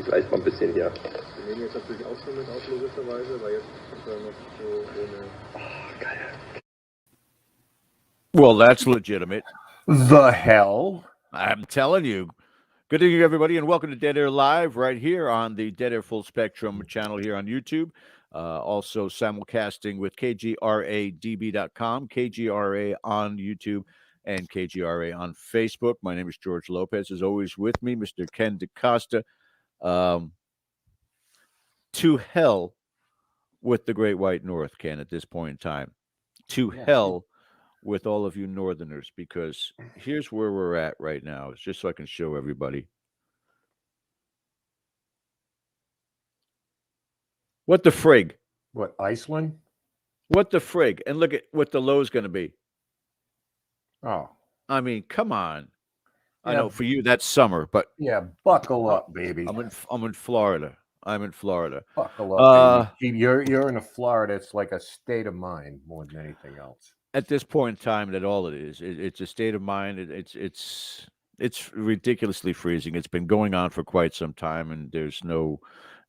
Vielleicht mal ein bisschen hier. Wir nehmen jetzt natürlich auch schon mit auf, logischerweise, weil jetzt ist er noch so ohne... Oh, geil. Well, that's legitimate. The hell? I'm telling you. Good evening, everybody, and welcome to Dead Air Live right here on the Dead Air Full Spectrum channel here on YouTube. Also simulcasting with KGRADB.com, KGRA on YouTube, and KGRA on Facebook. My name is George Lopez. As always, with me, Mr. Ken DaCosta. To hell with the Great White North, Ken, at this point in time. To hell with all of you Northerners, because here's where we're at right now. It's just so I can show everybody. What the frig? What, Iceland? What the frig? And look at what the low's going to be. Oh. I mean, come on. Yeah. I know for you that's summer, but yeah, buckle up, baby. I'm in Florida. I'm in Florida. Buckle up, baby. You're in Florida. It's like a state of mind more than anything else. At this point in time, that all it is, it's a state of mind. It's ridiculously freezing. It's been going on for quite some time, and there's no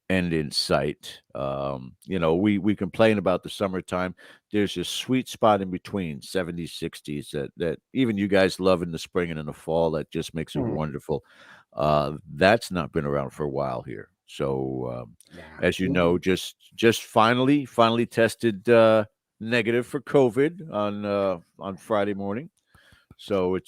end in sight. We complain about the summertime. There's a sweet spot in between 70s, 60s that even you guys love in the spring and in the fall. That just makes it wonderful. That's not been around for a while here. So as you know, just finally tested negative for COVID on Friday morning. So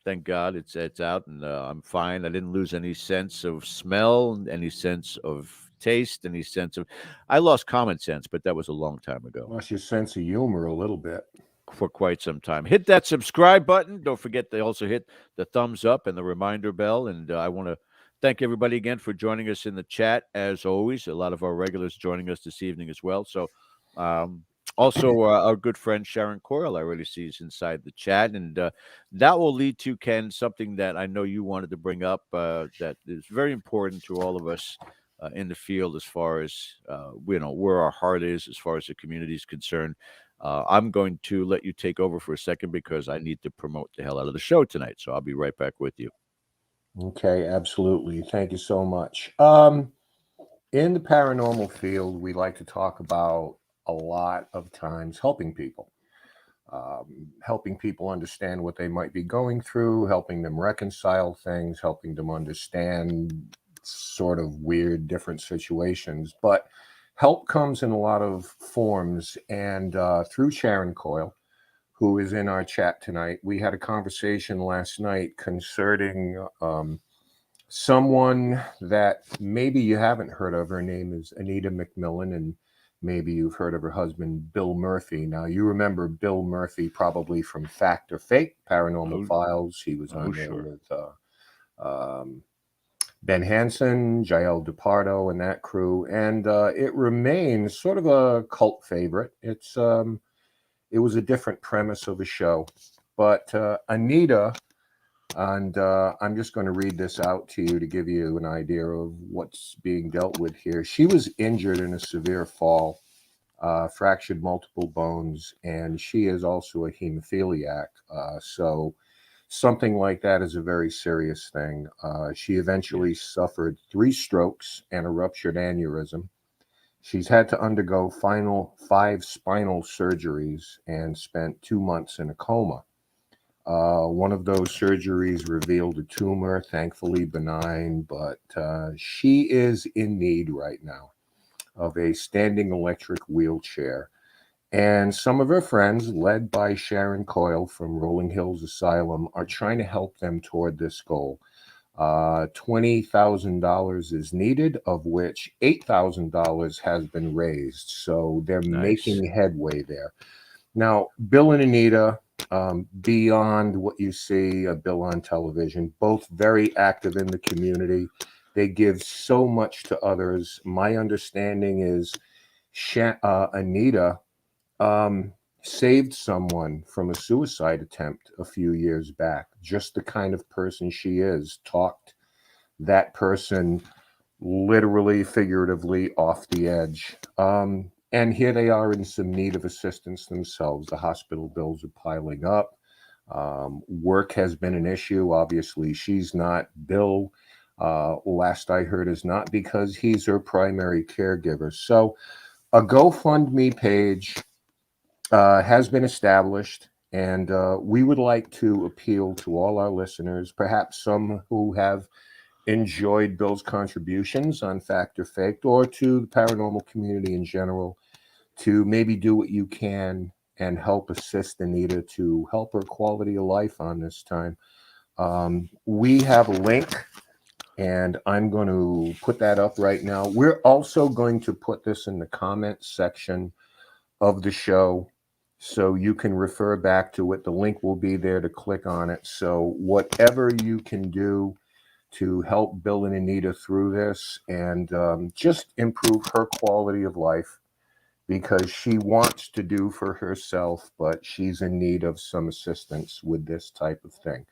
thank God it's out, and I'm fine. I didn't lose any sense of smell, any sense of taste, any sense of... I lost common sense, but that was a long time ago. Lost your sense of humor a little bit. For quite some time. Hit that subscribe button. Don't forget to also hit the thumbs up and the reminder bell. And I want to thank everybody again for joining us in the chat. As always, a lot of our regulars joining us this evening as well. So also our good friend Sharon Coyle, I already see is inside the chat. And that will lead to, Ken, something that I know you wanted to bring up that is very important to all of us in the field as far as, where our heart is as far as the community is concerned. I'm going to let you take over for a second because I need to promote the hell out of the show tonight. So I'll be right back with you. Okay, absolutely. Thank you so much. In the paranormal field, we like to talk about a lot of times helping people understand what they might be going through, helping them reconcile things, helping them understand sort of weird, different situations. But help comes in a lot of forms, and through Sharon Coyle, who is in our chat tonight, we had a conversation last night concerning someone that maybe you haven't heard of. Her name is Anita McMillan, and maybe you've heard of her husband, Bill Murphy. Now, you remember Bill Murphy probably from Fact or Fake, Paranormal Files. He was on there with Ben Hansen, Jael DePardo, and that crew. And it remains sort of a cult favorite. It was a different premise of a show. But Anita, and I'm just going to read this out to you to give you an idea of what's being dealt with here. She was injured in a severe fall, fractured multiple bones, and she is also a hemophiliac. So something like that is a very serious thing. She eventually suffered 3 strokes and a ruptured aneurysm. She's had to undergo 5 spinal surgeries and spent 2 months in a coma. One of those surgeries revealed a tumor, thankfully benign, but she is in need right now of a standing electric wheelchair. And some of her friends, led by Sharon Coyle from Rolling Hills Asylum, are trying to help them toward this goal. $20,000 is needed, of which $8,000 has been raised. So they're making headway there. Now, Bill and Anita beyond what you see Bill on television. Both very active in the community. They give so much to others. My understanding is Anita saved someone from a suicide attempt a few years back. Just the kind of person she is. Talked that person literally, figuratively off the edge. And here they are in some need of assistance themselves. The hospital bills are piling up. Work has been an issue. Obviously, she's not. Bill, last I heard, is not, because he's her primary caregiver. So a GoFundMe page has been established, and we would like to appeal to all our listeners, perhaps some who have enjoyed Bill's contributions on Fact or Faked, or to the paranormal community in general, to maybe do what you can and help assist Anita to help her quality of life on this time. We have a link, and I'm going to put that up right now. We're also going to put this in the comments section of the show, so you can refer back to it. The link will be there to click on it. So whatever you can do to help Bill and Anita through this, and just improve her quality of life, because she wants to do for herself, but she's in need of some assistance with this type of thing.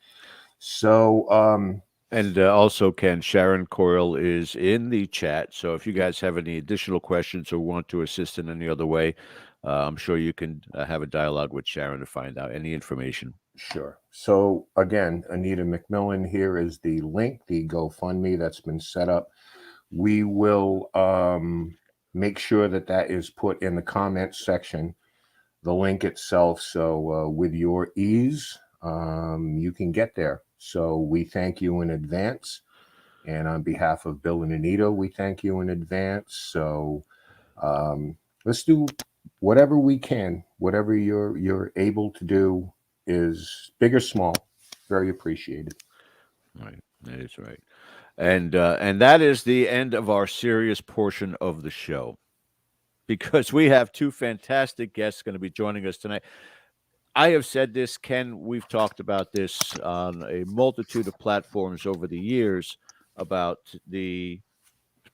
So, and also, Ken, Sharon Coyle is in the chat. So if you guys have any additional questions or want to assist in any other way, I'm sure you can have a dialogue with Sharon to find out any information. Sure. So again, Anita McMillan, here is the link, the GoFundMe that's been set up. We will make sure that that is put in the comments section, the link itself. So with your ease, you can get there. So we thank you in advance. And on behalf of Bill and Anita, we thank you in advance. So let's do whatever we can, whatever you're able to do, is big or small, very appreciated. Right, that is right. And that is the end of our serious portion of the show, because we have two fantastic guests going to be joining us tonight. I have said this, Ken, we've talked about this on a multitude of platforms over the years about the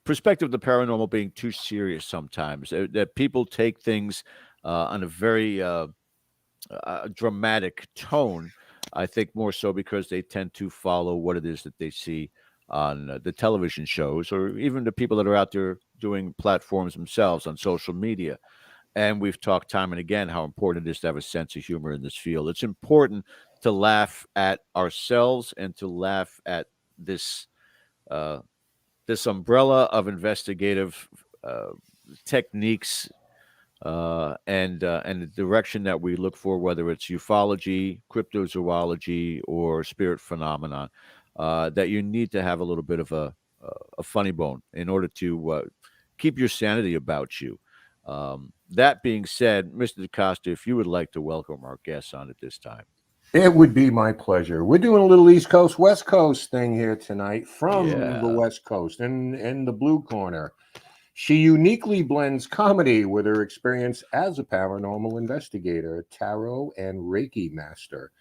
perspective of the paranormal being too serious sometimes, that people take things on a very dramatic tone. I think more so because they tend to follow what it is that they see on the television shows, or even the people that are out there doing platforms themselves on social media. And we've talked time and again how important it is to have a sense of humor in this field. It's important to laugh at ourselves and to laugh at this this umbrella of investigative techniques and the direction that we look for, whether it's ufology, cryptozoology, or spirit phenomenon, that you need to have a little bit of a funny bone in order to keep your sanity about you. That being said, Mr. DaCosta, if you would like to welcome our guests on at this time. It would be my pleasure. We're doing a little East Coast, West Coast thing here tonight from the West Coast in the blue corner. She uniquely blends comedy with her experience as a paranormal investigator, tarot, and Reiki master.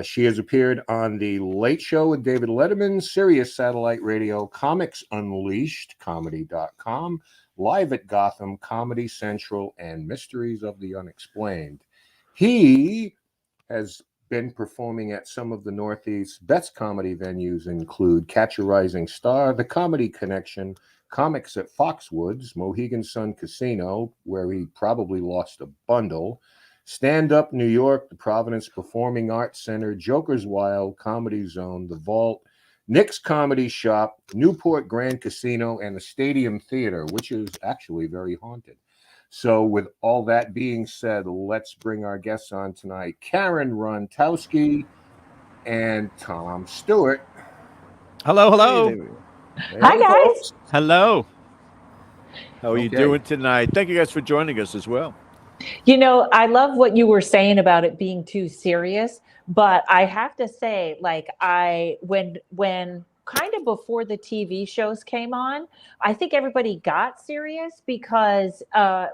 She has appeared on The Late Show with David Letterman, Sirius Satellite Radio, Comics Unleashed, comedy.com, live at Gotham, Comedy Central, and Mysteries of the Unexplained. He has been performing at some of the Northeast's best comedy venues, include Catch a Rising Star, The Comedy Connection, Comics at Foxwoods, Mohegan Sun Casino, where he probably lost a bundle, Stand Up New York, the Providence Performing Arts Center, Joker's Wild, Comedy Zone, The Vault, Nick's Comedy Shop, Newport Grand Casino, and the Stadium Theater, which is actually very haunted. So with all that being said, let's bring our guests on tonight, Karen RONTOWSKI and Tom Stewart. Hello, hello. Hey, hi, guys. folks. Hello. How are you doing tonight? Thank you guys for joining us as well. You know, I love what you were saying about it being too serious, but I have to say, like, when kind of before the TV shows came on. I think everybody got serious because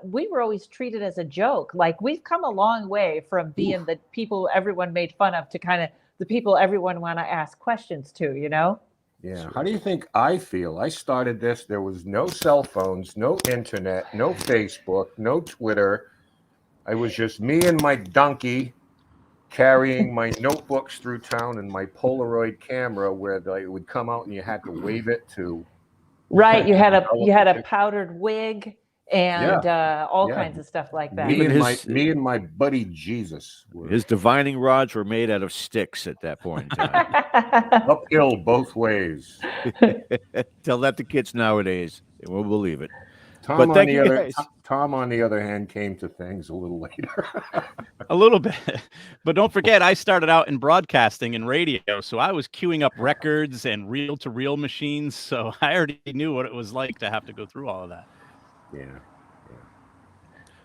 we were always treated as a joke. Like, we've come a long way from being the people everyone made fun of to kind of the people everyone want to ask questions to, you know? Yeah. How do you think I feel? I started this. There was no cell phones, no internet, no Facebook, no Twitter. I was just me and my donkey carrying my notebooks through town and my Polaroid camera, where they would come out and you had to wave it to. Right. You had a powdered wig and all kinds of stuff like that. Me and my buddy Jesus. His divining rods were made out of sticks at that point in time. Uphill both ways. Tell that to kids nowadays. They won't believe it. Tom, on the other hand, came to things a little later. A little bit. But don't forget, I started out in broadcasting and radio, so I was queuing up records and reel-to-reel machines, so I already knew what it was like to have to go through all of that. Yeah.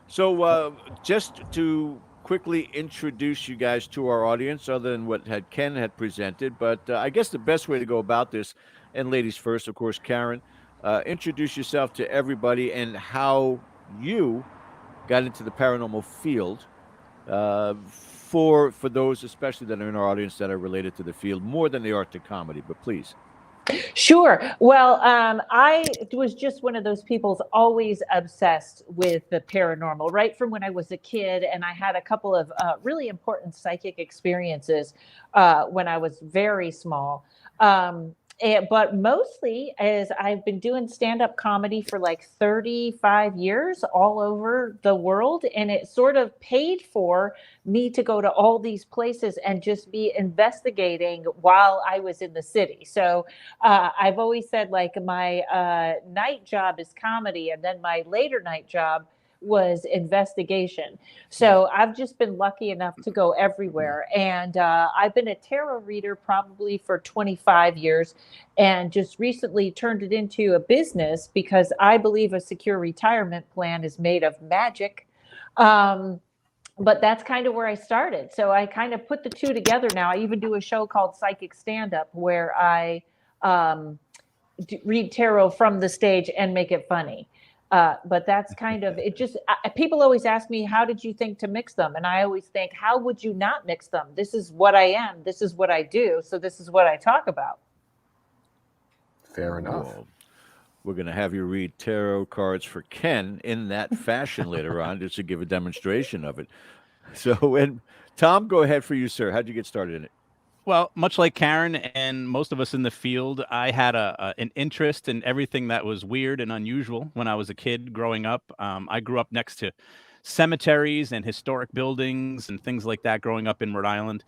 So just to quickly introduce you guys to our audience, other than what Ken had presented, but I guess the best way to go about this, and ladies first, of course, Karen, introduce yourself to everybody and how you got into the paranormal field, for those especially that are in our audience that are related to the field more than they are to comedy, but please. Sure. Well, I was just one of those people always obsessed with the paranormal, right from when I was a kid. And I had a couple of really important psychic experiences when I was very small. But mostly, as I've been doing stand-up comedy for like 35 years all over the world, and it sort of paid for me to go to all these places and just be investigating while I was in the city. So I've always said, like, my night job is comedy, and then my later night job was investigation. So I've just been lucky enough to go everywhere. And I've been a tarot reader probably for 25 years and just recently turned it into a business because I believe a secure retirement plan is made of magic. But that's kind of where I started. So I kind of put the two together now. I even do a show called Psychic Stand-Up where I read tarot from the stage and make it funny. But that's kind of it. Just people always ask me, how did you think to mix them? And I always think, how would you not mix them? This is what I am. This is what I do. So this is what I talk about. Fair enough. Well, we're going to have you read tarot cards for Ken in that fashion later on, just to give a demonstration of it. So, and Tom, go ahead for you, sir. How'd you get started in it? Well, much like Karen and most of us in the field, I had an interest in everything that was weird and unusual when I was a kid growing up. I grew up next to cemeteries and historic buildings and things like that growing up in Rhode Island.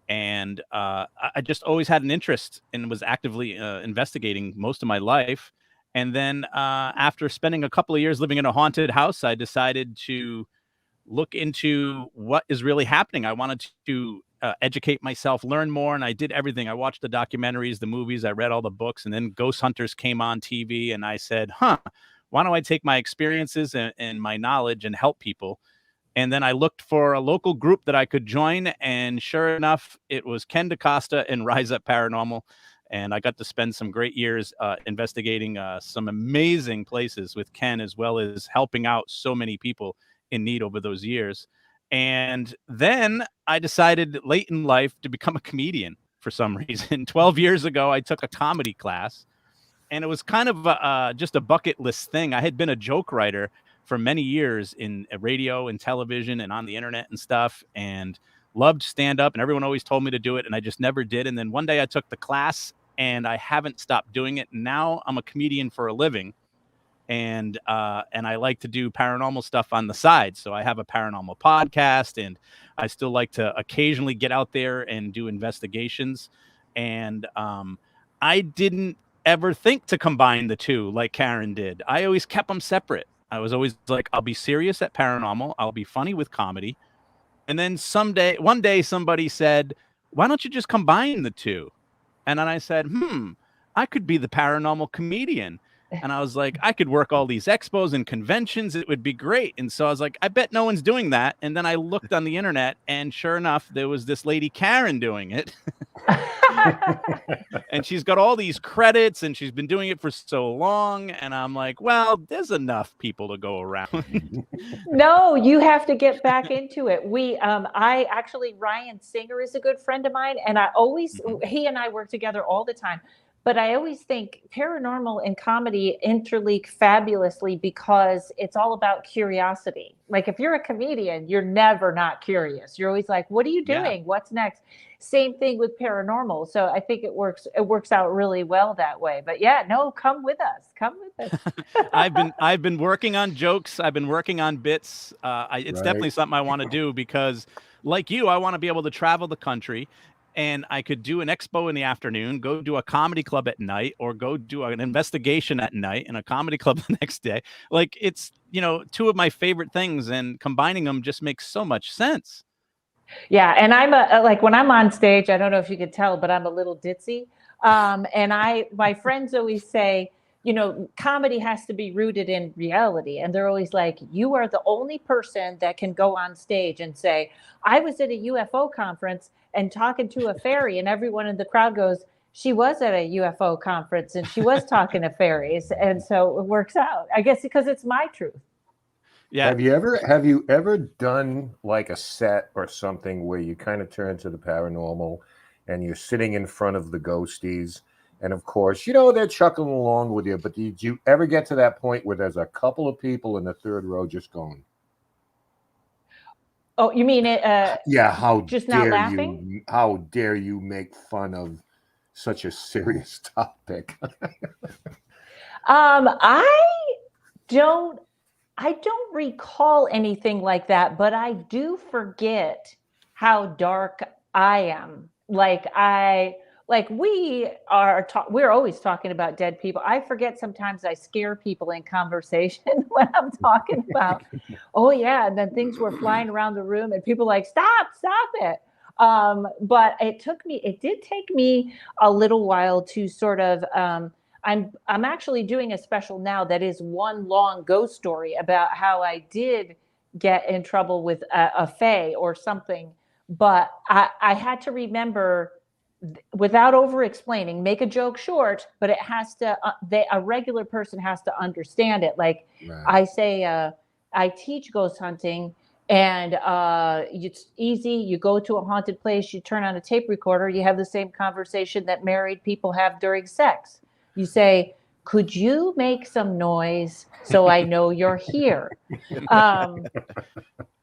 And I just always had an interest and was actively investigating most of my life. And then after spending a couple of years living in a haunted house, I decided to look into what is really happening. I wanted to educate myself, learn more, and I did everything. I watched the documentaries, the movies, I read all the books, and then Ghost Hunters came on TV, and I said, why don't I take my experiences and my knowledge and help people? And then I looked for a local group that I could join, and sure enough, it was Ken DaCosta and Rise Up Paranormal, and I got to spend some great years investigating some amazing places with Ken, as well as helping out so many people in need over those years. And then I decided late in life to become a comedian for some reason. 12 years ago, I took a comedy class, and it was kind of just a bucket list thing. I had been a joke writer for many years in radio and television and on the internet and stuff, and loved stand-up, and everyone always told me to do it, and I just never did. And then one day I took the class, and I haven't stopped doing it. Now I'm a comedian for a living. And I like to do paranormal stuff on the side. So I have a paranormal podcast, and I still like to occasionally get out there and do investigations. And I didn't ever think to combine the two like Karen did. I always kept them separate. I was always like, I'll be serious at paranormal. I'll be funny with comedy. And then one day somebody said, why don't you just combine the two? And then I said, I could be the paranormal comedian. And I was like, I could work all these expos and conventions. It would be great. And so I was like, I bet no one's doing that. And then I looked on the internet, and sure enough, there was this lady Karen doing it. And she's got all these credits and she's been doing it for so long. And I'm like, well, there's enough people to go around. No, you have to get back into it. I actually, Ryan Singer is a good friend of mine, and I always, he and I work together all the time. But I always think paranormal and comedy interleak fabulously because it's all about curiosity. Like if you're a comedian, you're never not curious. You're always like, what are you doing? Yeah. What's next? Same thing with paranormal. So I think it works out really well that way. But yeah, no, come with us. Come with us. I've been working on jokes. I've been working on bits. It's Right. definitely something I want to do because, like you, I want to be able to travel the country, and I could do an expo in the afternoon, go do a comedy club at night, or go do an investigation at night and a comedy club the next day. Like it's, two of my favorite things, and combining them just makes so much sense. Yeah, and I'm like when I'm on stage, I don't know if you could tell, but I'm a little ditzy. And my friends always say, comedy has to be rooted in reality. And they're always like, you are the only person that can go on stage and say, I was at a UFO conference and talking to a fairy, and everyone in the crowd goes, she was at a UFO conference and she was talking to fairies. And so it works out, I guess, because it's my truth. Yeah. Have you ever done like a set or something where you kind of turn to the paranormal and you're sitting in front of the ghosties, and of course, they're chuckling along with you, but did you ever get to that point where there's a couple of people in the third row just going, oh, you mean it? Yeah, how just not dare laughing? you? How dare you make fun of such a serious topic? I don't recall anything like that, but I do forget how dark I am. We're always talking about dead people. I forget sometimes I scare people in conversation when I'm talking about, oh yeah, and then things were flying around the room and people like, stop it. But it did take me a little while to sort of, I'm actually doing a special now that is one long ghost story about how I did get in trouble with a fae or something. But I had to remember, without over explaining, make a joke short, but it has to, a regular person has to understand it. Like Right. I say, I teach ghost hunting, and it's easy. You go to a haunted place, you turn on a tape recorder, you have the same conversation that married people have during sex. You say, could you make some noise so I know you're here?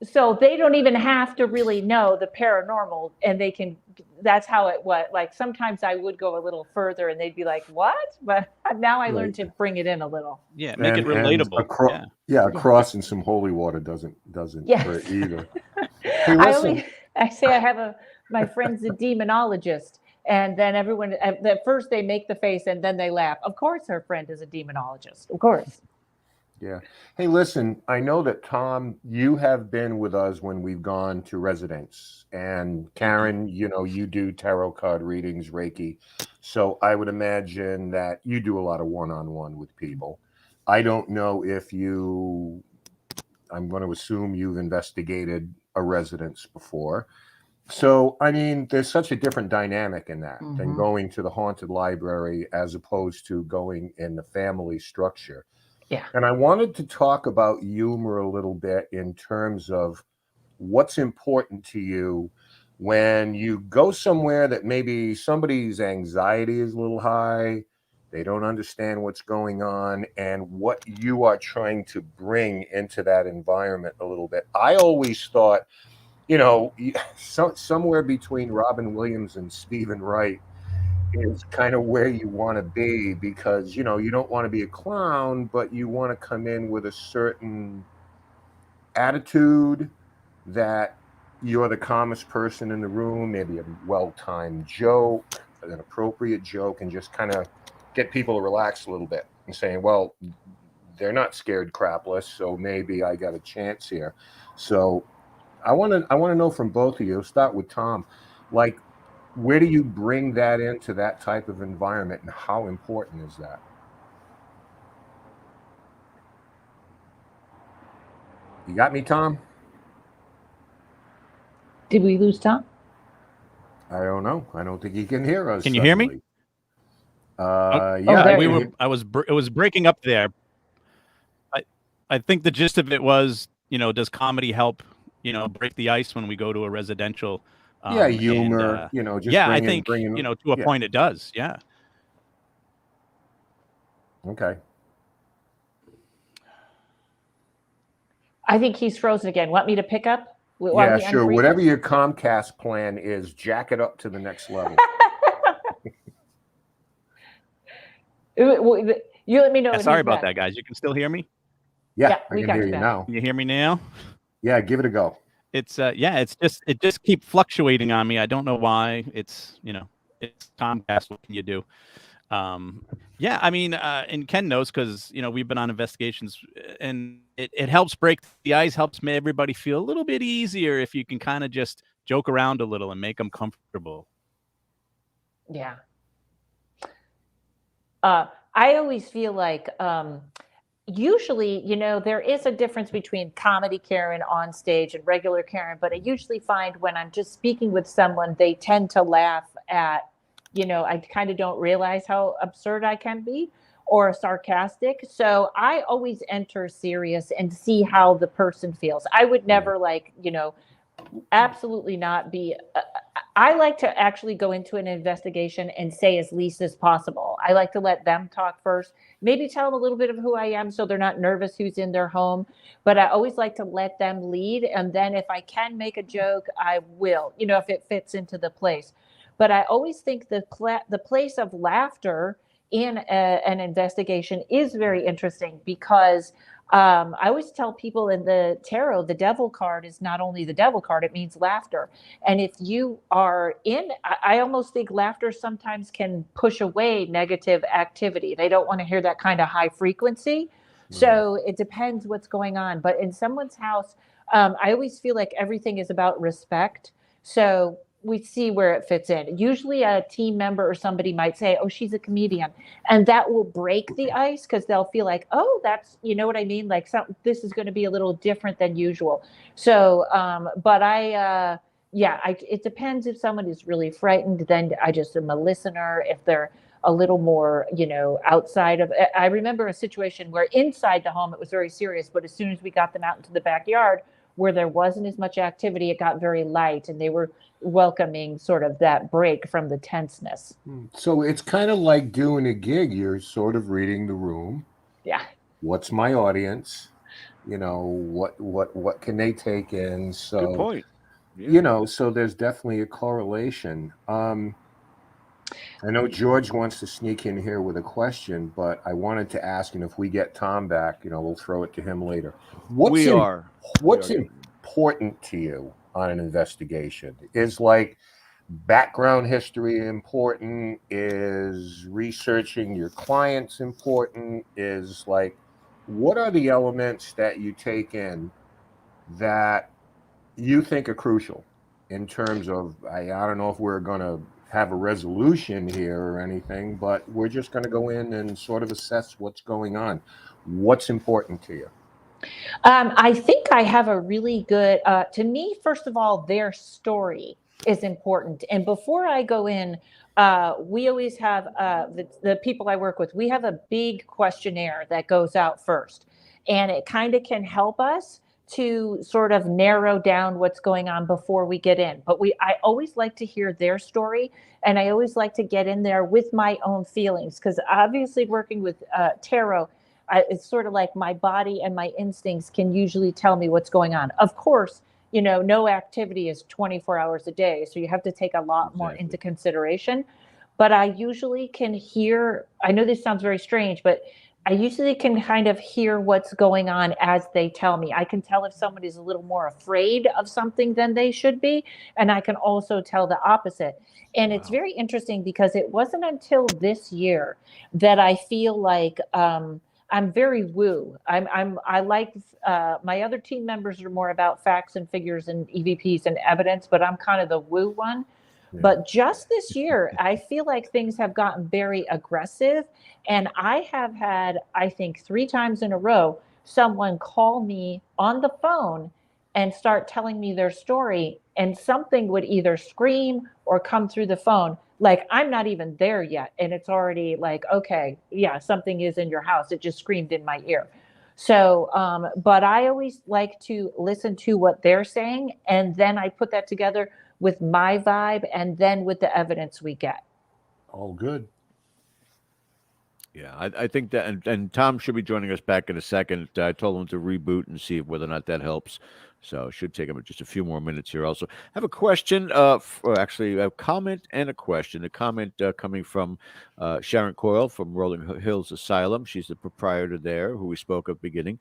So they don't even have to really know the paranormal, and that's how it was. Like sometimes I would go a little further and they'd be like, what? But now I learned to bring it in a little. Yeah, make it relatable. Crossing some holy water doesn't Yes. hurt either. Hey, listen. I say I have my friend's a demonologist. And then everyone, at first they make the face and then they laugh. Of course her friend is a demonologist. Of course. Yeah. Hey, listen, I know that, Tom, you have been with us when we've gone to residence. And Karen, you do tarot card readings, Reiki. So I would imagine that you do a lot of one-on-one with people. I don't know if I'm going to assume you've investigated a residence before. So, I mean, there's such a different dynamic in that than going to the haunted library as opposed to going in the family structure. Yeah. And I wanted to talk about humor a little bit in terms of what's important to you when you go somewhere that maybe somebody's anxiety is a little high, they don't understand what's going on, and what you are trying to bring into that environment a little bit. I always thought, somewhere between Robin Williams and Stephen Wright is kind of where you want to be, because you don't want to be a clown, but you want to come in with a certain attitude that you're the calmest person in the room, maybe a well-timed joke, an appropriate joke, and just kind of get people to relax a little bit and saying, well, they're not scared crapless, so maybe I got a chance here. So I want to know from both of you. I'll start with Tom. Like, where do you bring that into that type of environment, and how important is that? You got me, Tom? Did we lose Tom? I don't know. I don't think he can hear us. Can you hear me? suddenly. Yeah, there we you were. It was breaking up there. I think the gist of it was, does comedy help, break the ice when we go to a residential? Yeah, humor. Just yeah, I bringing, think bringing. to a yeah. point it does. Yeah. Okay. I think he's frozen again. Want me to pick up? While Yeah, he sure. unfreezes? Whatever your Comcast plan is, jack it up to the next level. You let me know. Yeah, when sorry he's about back. that, guys. You can still hear me? Yeah, we I can got hear you you back. now. Can you hear me now? Yeah, give it a go. It's it just keeps fluctuating on me. I don't know why. It's Comcast. What can you do? Yeah, I mean, and Ken knows because we've been on investigations, and it helps break the ice, helps everybody feel a little bit easier if you can kind of just joke around a little and make them comfortable. Yeah. I always feel like usually, there is a difference between comedy Karen on stage and regular Karen, but I usually find when I'm just speaking with someone, they tend to laugh at, I kind of don't realize how absurd I can be or sarcastic. So I always enter serious and see how the person feels. I would never absolutely not be. I like to actually go into an investigation and say as least as possible. I like to let them talk first, maybe tell them a little bit of who I am so they're not nervous who's in their home. But I always like to let them lead. And then if I can make a joke, I will, if it fits into the place. But I always think the place of laughter in an investigation is very interesting because I always tell people in the tarot, the devil card is not only the devil card, it means laughter. And if you are I almost think laughter sometimes can push away negative activity. They don't want to hear that kind of high frequency. So it depends what's going on. But in someone's house, I always feel like everything is about respect. So we see where it fits in. Usually a team member or somebody might say, oh, she's a comedian. And that will break the ice because they'll feel like, oh, that's, you know what I mean? Like this is going to be a little different than usual. So, but it depends if someone is really frightened, then I just am a listener. If they're a little more, outside of, I remember a situation where inside the home, it was very serious, but as soon as we got them out into the backyard where there wasn't as much activity, it got very light and they were welcoming sort of that break from the tenseness. So it's kind of like doing a gig. You're sort of reading the room. Yeah. What's my audience? What can they take in? So, good point. Yeah. So there's definitely a correlation. I know George wants to sneak in here with a question, but I wanted to ask, and if we get Tom back, we'll throw it to him later. What's important to you on an investigation? Is like background history important? Is researching your clients important? Is like, what are the elements that you take in that you think are crucial in terms of, I don't know if we're going to have a resolution here or anything, but we're just going to go in and sort of assess what's going on. What's important to you? I think I have a really good, to me, first of all, their story is important. And before I go in, we always have the people I work with, we have a big questionnaire that goes out first. And it kind of can help us to sort of narrow down what's going on before we get in. But I always like to hear their story. And I always like to get in there with my own feelings, because obviously working with tarot, it's sort of like my body and my instincts can usually tell me what's going on. Of course, no activity is 24 hours a day. So you have to take a lot more into consideration. But I usually can hear, I know this sounds very strange, but I usually can kind of hear what's going on as they tell me. I can tell if someone is a little more afraid of something than they should be. And I can also tell the opposite. And It's very interesting because it wasn't until this year that I feel like I'm very woo. I like my other team members are more about facts and figures and EVPs and evidence, but I'm kind of the woo one. Yeah. But just this year, I feel like things have gotten very aggressive. And I have had, I think 3 times in a row, someone call me on the phone and start telling me their story. and something would either scream or come through the phone. Like, I'm not even there yet, and it's already like, okay, yeah, something is in your house. It just screamed in my ear. So, but I always like to listen to what they're saying, and then I put that together with my vibe and then with the evidence we get. All good. Yeah, I think that, and Tom should be joining us back in a second. I told him to reboot and see whether or not that helps. So it should take him just a few more minutes here. Also, I have a question, or actually a comment and a question. A comment coming from Sharon Coyle from Rolling Hills Asylum. She's the proprietor there, who we spoke of beginning.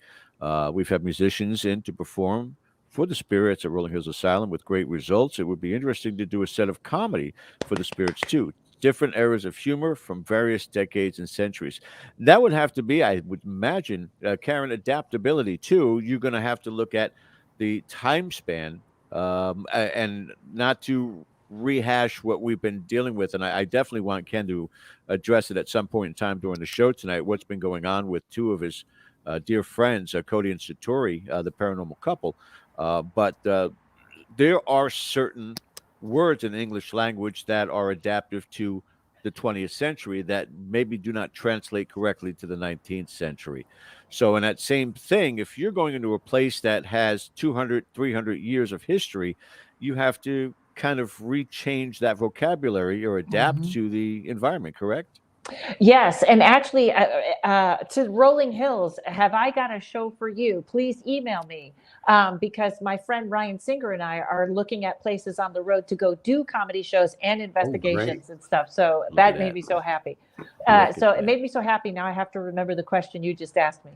We've had musicians in to perform for the spirits at Rolling Hills Asylum with great results. It would be interesting to do a set of comedy for the spirits too. Different eras of humor from various decades and centuries. That would have to be, I would imagine, Karen, adaptability too. You're going to have to look at the time span and not to rehash what we've been dealing with. And I definitely want Ken to address it at some point in time during the show tonight, what's been going on with two of his dear friends, Cody and Satori, the paranormal couple. But there are certain words in the English language that are adaptive to the 20th century that maybe do not translate correctly to the 19th century. So in that same thing, if you're going into a place that has 200, 300 years of history, you have to kind of rechange that vocabulary or adapt to the environment, correct? Yes, and actually, to Rolling Hills, have I got a show for you? Please email me, because my friend Ryan Singer and I are looking at places on the road to go do comedy shows and investigations and stuff. So that made me so happy. So it made me so happy. Now I have to remember the question you just asked me.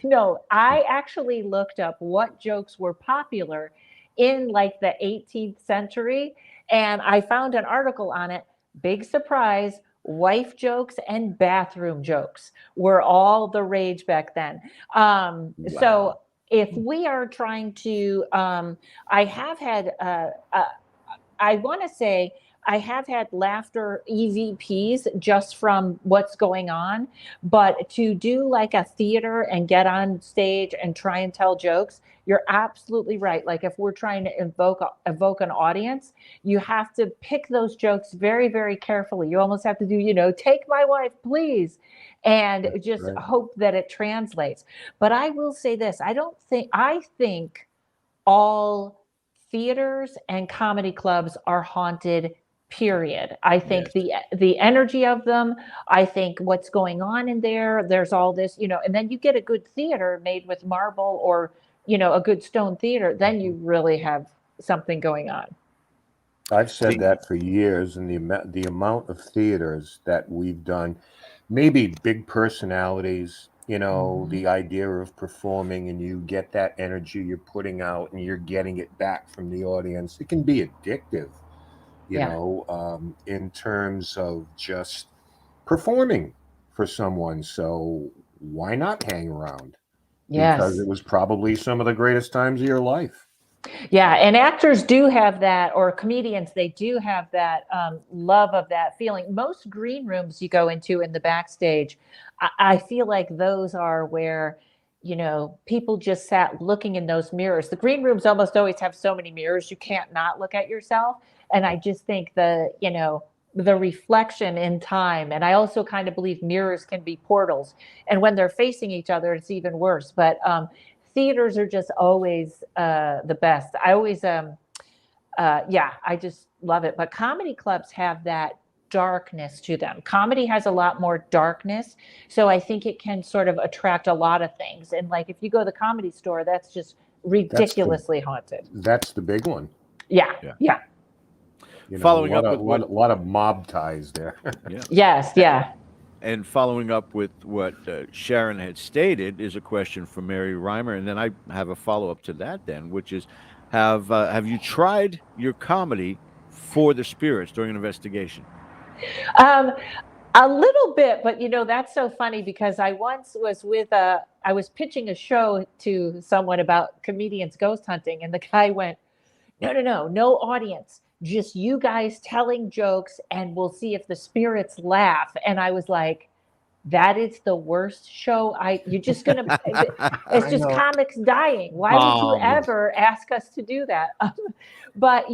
No, I actually looked up what jokes were popular in like the 18th century, and I found an article on it. Big surprise. Wife jokes and bathroom jokes were all the rage back then. So if we are trying to, I have had, I want to say, I have had laughter EVPs just from what's going on, but to do like a theater and get on stage and try and tell jokes, you're absolutely right. Like if we're trying to evoke an audience, you have to pick those jokes very, very carefully. You almost have to do, take my wife, please, and just hope that it translates. But I will say this, I think all theaters and comedy clubs are haunted, period. I think the energy of them, I think what's going on in there, there's all this, and then you get a good theater made with marble or, a good stone theater, then you really have something going on. I've said that for years, and the amount of theaters that we've done, maybe big personalities, the idea of performing and you get that energy you're putting out and you're getting it back from the audience. It can be addictive, in terms of just performing for someone. So why not hang around? Yes. Because it was probably some of the greatest times of your life. Yeah, and actors do have that, or comedians, they do have that love of that feeling. Most green rooms you go into in the backstage, I feel like those are where, people just sat looking in those mirrors. The green rooms almost always have so many mirrors, you can't not look at yourself. And I just think the reflection in time. And I also kind of believe mirrors can be portals. And when they're facing each other, it's even worse. But theaters are just always the best. I always, I just love it. But comedy clubs have that darkness to them. Comedy has a lot more darkness. So I think it can sort of attract a lot of things. And like, if you go to the Comedy Store, that's just ridiculously haunted. That's the big one. Yeah. Following up with a lot of mob ties there. Yes. And following up with what Sharon had stated is a question from Mary Reimer, and then I have a follow-up to that then, which is, have you tried your comedy for the spirits during an investigation? A little bit, but that's so funny because I once was I was pitching a show to someone about comedians ghost hunting, and the guy went, no audience. Just you guys telling jokes and we'll see if the spirits laugh. And I was like, that is the worst show. You're just gonna. It's I just know. comics dying. Why would you Oh, yes. ever ask us to do that? But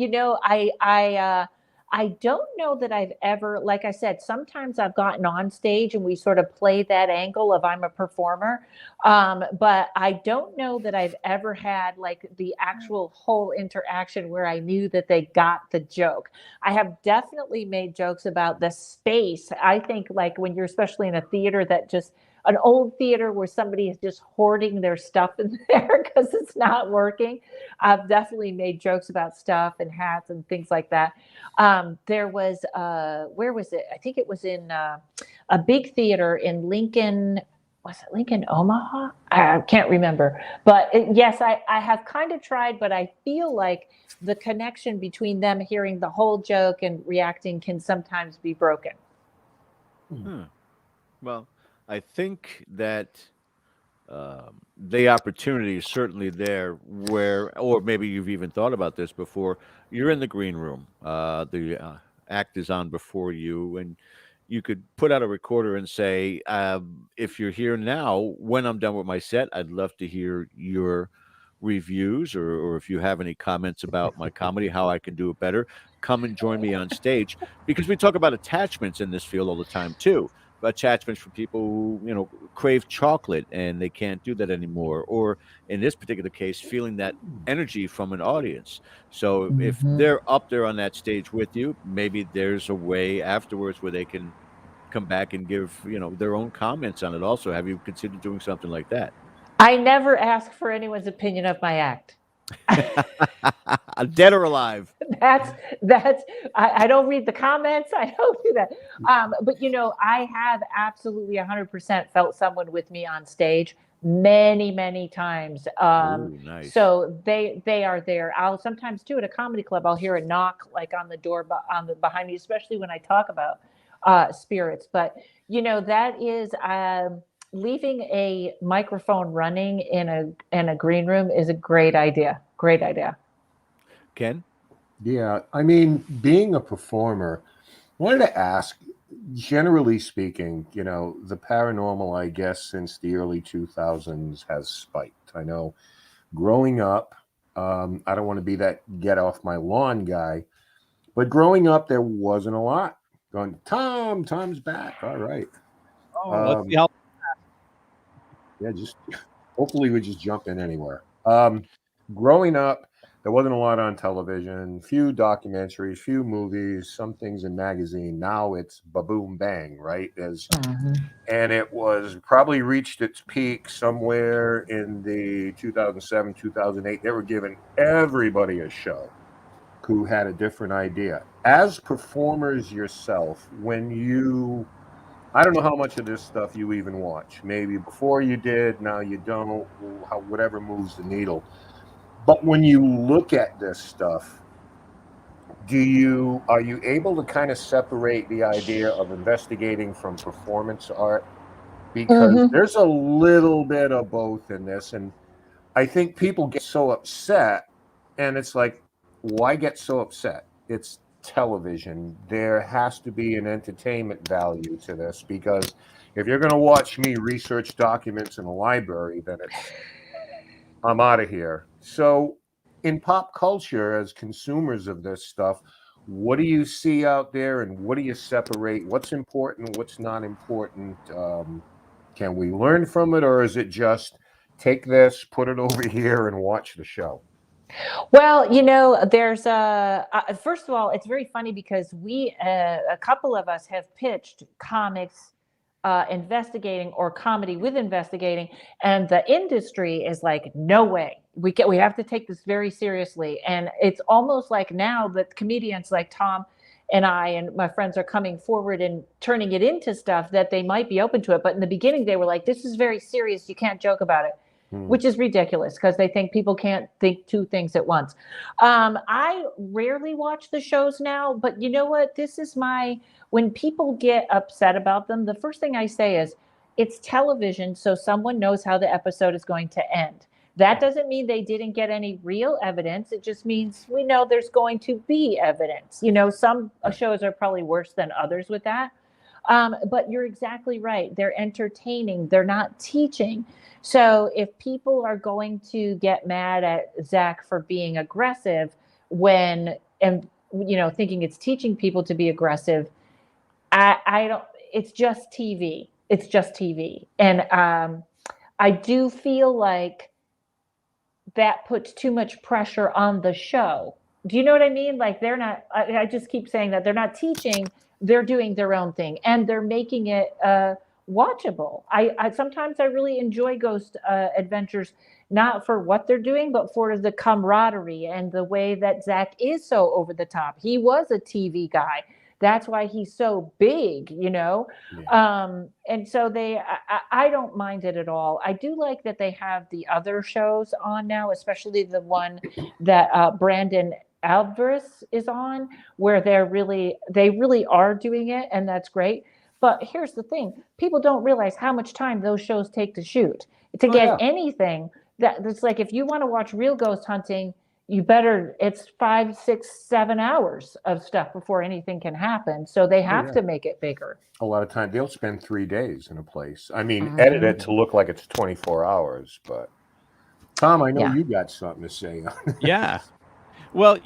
I don't know that I've ever, like I said, sometimes I've gotten on stage and we sort of play that angle of I'm a performer. But I don't know that I've ever had like the actual whole interaction where I knew that they got the joke. I have definitely made jokes about the space. I think like when you're especially in a theater that just an old theater where somebody is just hoarding their stuff in there because it's not working. I've definitely made jokes about stuff and hats and things like that. There was, where was it? I think it was in a big theater in Lincoln. Was it Lincoln, Omaha? I can't remember. But yes, I have kind of tried, but I feel like the connection between them hearing the whole joke and reacting can sometimes be broken. Well, I think that the opportunity is certainly there where, or maybe you've even thought about this before, you're in the green room, the act is on before you, and you could put out a recorder and say, if you're here now, when I'm done with my set, I'd love to hear your reviews, or if you have any comments about my comedy, how I can do it better, come and join me on stage. Because we talk about attachments in this field all the time too. Attachments for people who, crave chocolate and they can't do that anymore, or in this particular case, feeling that energy from an audience. So if they're up there on that stage with you, maybe there's a way afterwards where they can come back and give, their own comments on it also. Have you considered doing something like that? I never ask for anyone's opinion of my act. Dead or alive? That's I don't read the comments. I don't do that. But I have absolutely 100% felt someone with me on stage many times. Ooh, nice. So they are there. I'll sometimes too at a comedy club, I'll hear a knock like on the door behind me, especially when I talk about spirits. But that is leaving a microphone running in a green room is a great idea. Great idea. Ken? Yeah, I mean, being a performer, I wanted to ask, generally speaking, the paranormal, I guess, since the early 2000s has spiked. I know growing up, I don't want to be that get off my lawn guy, but growing up, there wasn't a lot. Going, Tom's back. All right. Let's see how. Yeah, hopefully we just jump in anywhere. Growing up, there wasn't a lot on television, few documentaries, few movies, some things in magazine. Now it's ba-boom bang, right? And it was probably reached its peak somewhere in the 2007, 2008. They were giving everybody a show who had a different idea. As performers yourself, I don't know how much of this stuff you even watch. Maybe before you did, now you don't, whatever moves the needle. But when you look at this stuff, are you able to kind of separate the idea of investigating from performance art? Because there's a little bit of both in this. And I think people get so upset, and it's like, why get so upset? It's television. There has to be an entertainment value to this, because if you're going to watch me research documents in a library, then I'm out of here. So in pop culture, as consumers of this stuff, what do you see out there, and what do you separate? What's important? What's not important? Can we learn from it, or is it just take this, put it over here, and watch the show? Well, there's first of all, it's very funny because a couple of us have pitched comics investigating or comedy with investigating, and the industry is like, no way, we have to take this very seriously. And it's almost like now that comedians like Tom and I and my friends are coming forward and turning it into stuff that they might be open to it. But in the beginning, they were like, this is very serious, you can't joke about it. Which is ridiculous, because they think people can't think two things at once. I rarely watch the shows now, but you know what? When people get upset about them, the first thing I say is, it's television, so someone knows how the episode is going to end. That doesn't mean they didn't get any real evidence. It just means we know there's going to be evidence. Some shows are probably worse than others with that. But you're exactly right. They're entertaining. They're not teaching. So if people are going to get mad at Zach for being aggressive and thinking it's teaching people to be aggressive, I don't. It's just TV. It's just TV, and I do feel like that puts too much pressure on the show. Do you know what I mean? Like they're not. I just keep saying that they're not teaching. They're doing their own thing, and they're making it watchable. I sometimes I really enjoy Ghost Adventures, not for what they're doing, but for the camaraderie and the way that Zach is so over the top. He was a TV guy. That's why he's so big, Yeah. And so I don't mind it at all. I do like that they have the other shows on now, especially the one that Brandon Alvarez is on, where they really are doing it, and that's great. But here's the thing: people don't realize how much time those shows take to shoot. To get anything that's like, if you want to watch real ghost hunting, it's 5, 6, 7 hours of stuff before anything can happen. So they have to make it bigger. A lot of time they'll spend 3 days in a place. I mean, edit it to look like it's 24 hours. But Tom, I know you got something to say on it. Yeah. Well,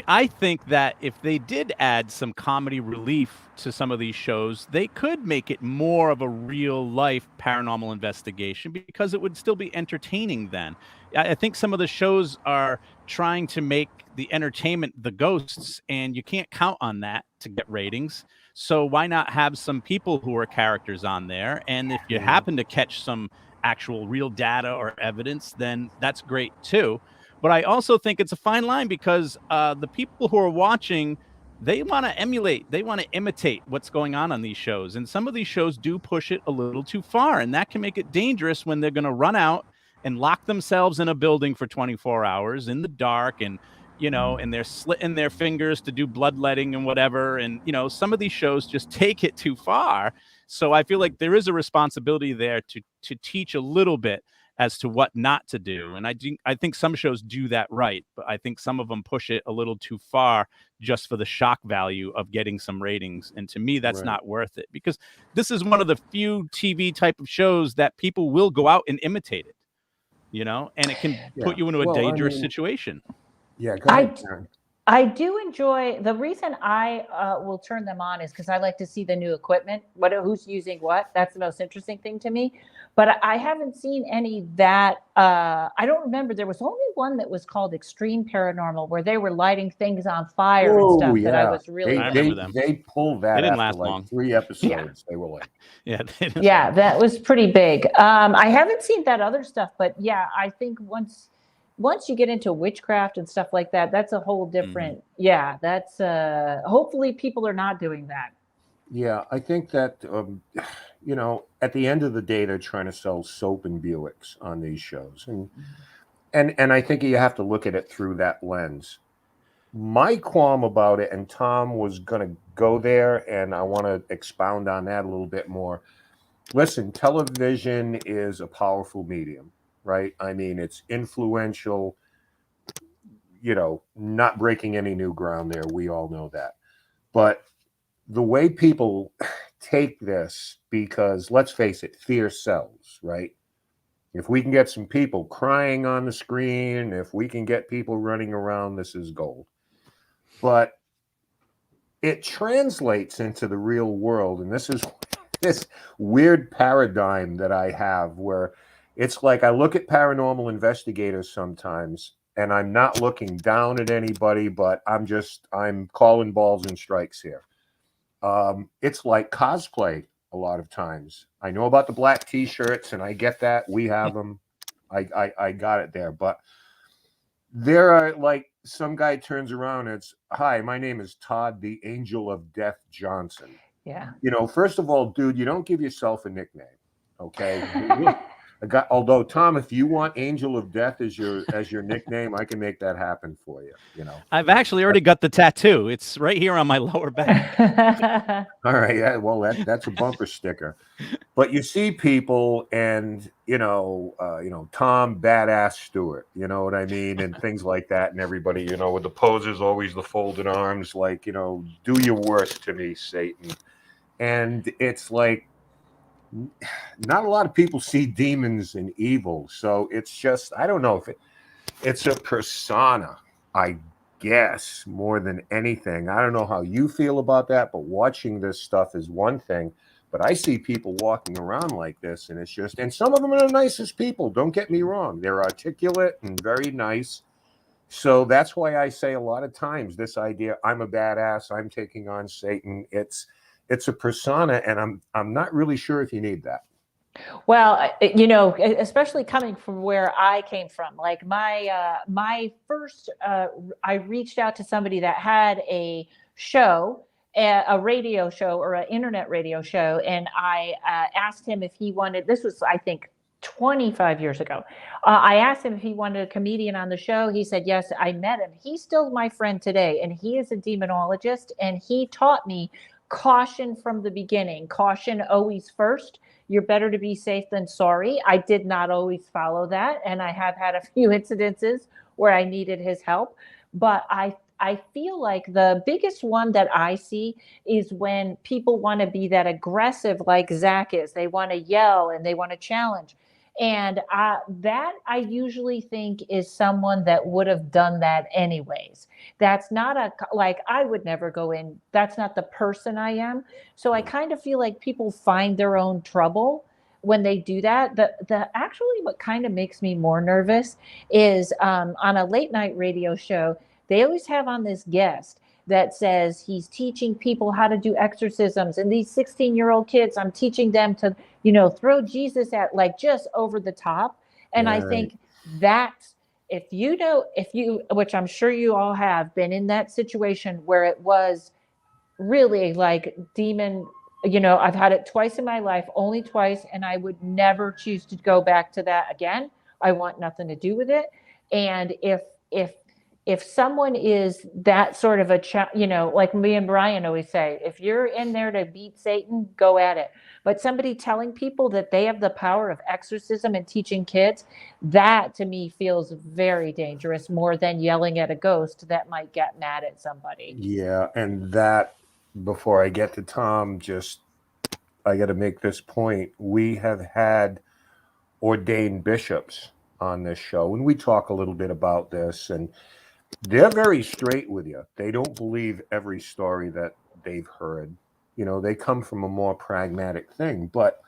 I think that if they did add some comedy relief to some of these shows, they could make it more of a real life paranormal investigation, because it would still be entertaining then. I think some of the shows are trying to make the entertainment the ghosts, and you can't count on that to get ratings. So why not have some people who are characters on there? And if you happen to catch some actual real data or evidence, then that's great too. But I also think it's a fine line, because the people who are watching, they want to emulate, they want to imitate what's going on these shows. And some of these shows do push it a little too far, and that can make it dangerous when they're going to run out and lock themselves in a building for 24 hours in the dark, and and they're slitting their fingers to do bloodletting and whatever. And some of these shows just take it too far. So I feel like there is a responsibility there to teach a little bit as to what not to do. And I think some shows do that right, but I think some of them push it a little too far just for the shock value of getting some ratings. And to me, that's not worth it, because this is one of the few TV type of shows that people will go out and imitate it, and it can put you into a dangerous situation. Yeah, go ahead, Karen. I do enjoy, the reason I will turn them on is because I like to see the new equipment, who's using what. That's the most interesting thing to me. But I haven't seen any that, I don't remember. There was only one that was called Extreme Paranormal, where they were lighting things on fire and stuff that I was really. I remember them. They pulled that. They didn't after last long. 3 episodes. They were like, that was pretty big. I haven't seen that other stuff, but I think once you get into witchcraft and stuff like that, that's a whole different, that's, hopefully people are not doing that. Yeah, I think that, at the end of the day, they're trying to sell soap and Buicks on these shows. And I think you have to look at it through that lens. My qualm about it, and Tom was going to go there, and I want to expound on that a little bit more. Listen, television is a powerful medium. Right? I mean, it's influential, not breaking any new ground there. We all know that. But the way people take this, because let's face it, fear sells, right? If we can get some people crying on the screen, if we can get people running around, this is gold. But it translates into the real world. And this is this weird paradigm that I have, where it's like I look at Paranormal Investigators sometimes, and I'm not looking down at anybody, but I'm calling balls and strikes here. It's like cosplay a lot of times. I know about the black T-shirts, and I get that. We have them. I got it there. But there are, like, some guy turns around and it's, "Hi, my name is Todd, the Angel of Death Johnson." Yeah. First of all, dude, you don't give yourself a nickname, okay? Although, Tom, if you want Angel of Death as your nickname, I can make that happen for you. I've actually already got the tattoo. It's right here on my lower back. All right, yeah, well, that's a bumper sticker. But you see people, and Tom Badass Stewart, you know what I mean, and things like that, and everybody, with the poses, always the folded arms, like, do your worst to me, Satan. And it's like, not a lot of people see demons and evil. So it's just, I don't know if it's a persona, I guess, more than anything. I don't know how you feel about that, but watching this stuff is one thing. But I see people walking around like this, and it's just, and some of them are the nicest people. Don't get me wrong. They're articulate and very nice. So that's why I say a lot of times this idea, I'm a badass, I'm taking on Satan. It's a persona, and I'm not really sure if you need that. Well, you know, especially coming from where I came from, like my first, I reached out to somebody that had a show, a radio show or an internet radio show, and I asked him if he wanted. This was, I think, 25 years ago. I asked him if he wanted a comedian on the show. He said yes. I met him. He's still my friend today, and he is a demonologist, and he taught me caution from the beginning. Caution always first. You're better to be safe than sorry. I did not always follow that, and I have had a few incidences where I needed his help. But I feel like the biggest one that I see is when people want to be that aggressive like Zach is. They want to yell and they want to challenge. And that I usually think is someone that would have done that anyways. That's not like I would never go in. That's not the person I am. So I kind of feel like people find their own trouble when they do that. The actually what kind of makes me more nervous is on a late night radio show, they always have on this guest that says he's teaching people how to do exorcisms, and these 16-year-old kids, I'm teaching them to, you know, throw Jesus at, like, just over the top. And I think that if you, which I'm sure you all have been in that situation where it was really like demon, you know, I've had it twice in my life, only twice, and I would never choose to go back to that again. I want nothing to do with it. And if someone is that sort of you know, like me and Brian always say, if you're in there to beat Satan, go at it. But somebody telling people that they have the power of exorcism and teaching kids, that to me feels very dangerous, more than yelling at a ghost that might get mad at somebody. Yeah, and that, before I get to Tom, I got to make this point. We have had ordained bishops on this show, and we talk a little bit about this, and they're very straight with you. They don't believe every story that they've heard. You know, they come from a more pragmatic thing. But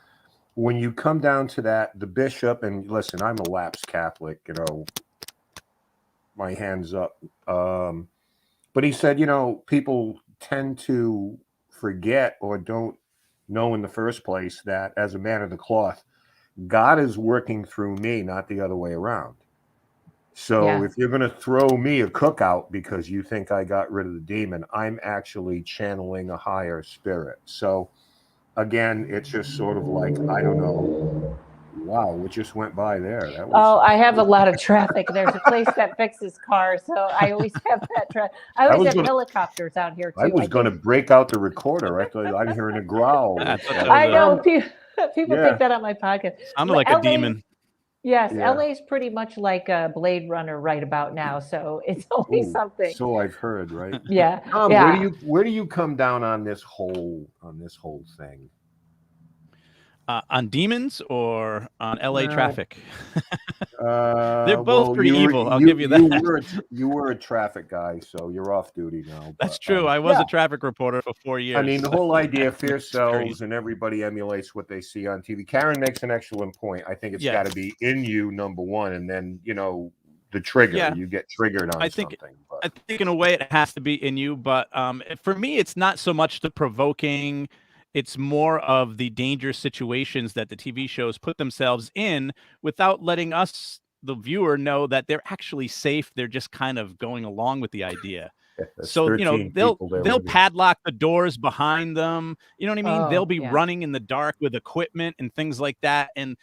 when you come down to that, the bishop, and listen, I'm a lapsed Catholic, you know, my hands up. But he said, you know, people tend to forget or don't know in the first place that as a man of the cloth, God is working through me, not the other way around. So if you're going to throw me a cookout because you think I got rid of the demon, I'm actually channeling a higher spirit. So again, it's just sort of like, I don't know. Wow, what just went by there? That was, I have a lot of traffic. There's a place that fixes cars, so I always have that traffic. I always have helicopters out here too. I was going to break out the recorder. I thought I'm hearing a growl. I know people think that on my podcast. I'm like a demon. Yes, LA is pretty much like a Blade Runner right about now, so it's always something. So I've heard, right? Yeah. Where do you come down on this whole thing? On demons or on LA traffic? They're both pretty evil. I'll give you that. You were a traffic guy, so you're off duty now. That's true. I was a traffic reporter for 4 years. I mean, the whole idea, fear sells, and everybody emulates what they see on TV. Karen makes an excellent point. I think it's got to be in you, number one, and then, you know, the trigger. You get triggered on something. I think in a way it has to be in you, but for me, it's not so much the provoking. It's more of the dangerous situations that the TV shows put themselves in without letting us, the viewer, know that they're actually safe. They're just kind of going along with the idea. So, you know, they'll padlock the doors behind them. You know what I mean? They'll be running in the dark with equipment and things like that. And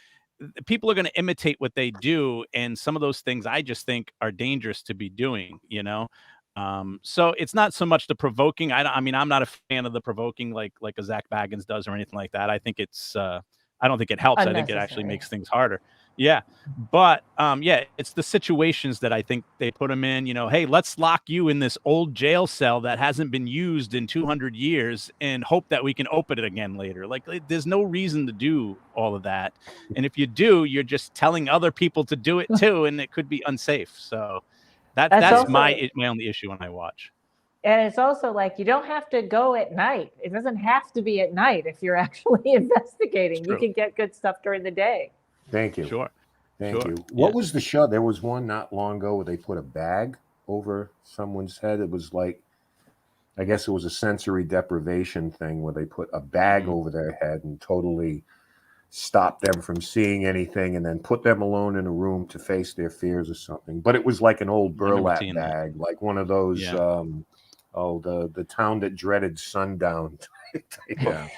people are going to imitate what they do. And some of those things I just think are dangerous to be doing, you know? So it's not so much the provoking. I mean, I'm not a fan of the provoking like a Zach Baggins does or anything like that. I think it's, I don't think it helps. I think it actually makes things harder. Yeah. But yeah, it's the situations that I think they put them in, hey, let's lock you in this old jail cell that hasn't been used in 200 years and hope that we can open it again later. Like there's no reason to do all of that. And if you do, you're just telling other people to do it too, and it could be unsafe. So that's also my only issue when I watch. And it's also like, you don't have to go at night. It doesn't have to be at night if you're actually investigating. You can get good stuff during the day. Thank you. Sure. Thank you. What was the show? There was one not long ago where they put a bag over someone's head. It was like, I guess it was a sensory deprivation thing where they put a bag over their head and totally stopped them from seeing anything and then put them alone in a room to face their fears or something. But it was like an old burlap bag, like one of those, the town that dreaded sundown type of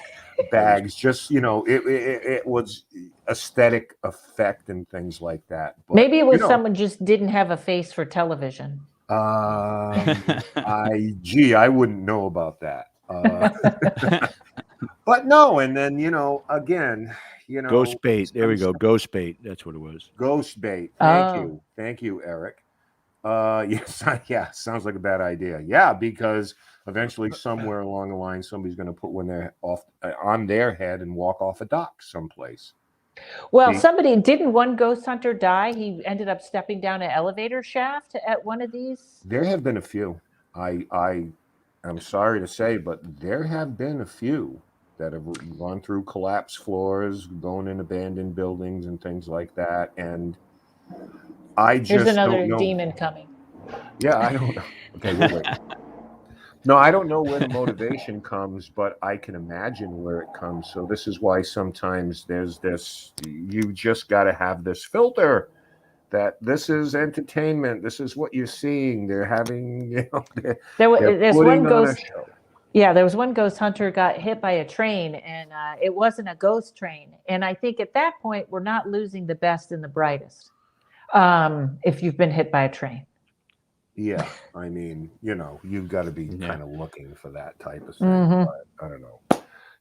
bags. Just, it was aesthetic effect and things like that. But, maybe it was someone just didn't have a face for television. I wouldn't know about that. But no, and then again, ghost bait. There we go. Ghost bait. That's what it was. Ghost bait. Thank you, Eric. Yes, sounds like a bad idea. Yeah, because eventually, somewhere along the line, somebody's going to put one there on their head and walk off a dock someplace. Well, didn't one ghost hunter die? He ended up stepping down an elevator shaft at one of these. There have been a few. I'm sorry to say, but there have been a few that have gone through collapsed floors, going in abandoned buildings and things like that. And I just There's another don't know. demon coming. Yeah, I don't know. Okay, wait. No, I don't know where the motivation comes, but I can imagine where it comes. So this is why sometimes there's this, you just got to have this filter that this is entertainment. This is what you're seeing. They're having, there's one ghost. Yeah, there was one ghost hunter got hit by a train, and it wasn't a ghost train. And I think at that point, we're not losing the best and the brightest if you've been hit by a train. Yeah, I mean, you've got to be kind of looking for that type of thing. But I don't know,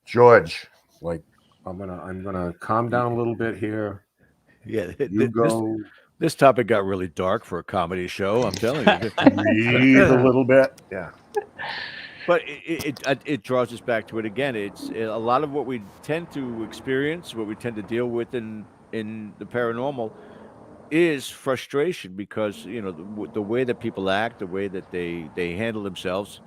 George. Like, I'm gonna calm down a little bit here. Yeah, This topic got really dark for a comedy show. I'm telling you, breathe a little bit. Yeah, but it draws us back to it again. It's a lot of what we tend to experience, what we tend to deal with in the paranormal, is frustration because the way that people act, the way that they handle themselves,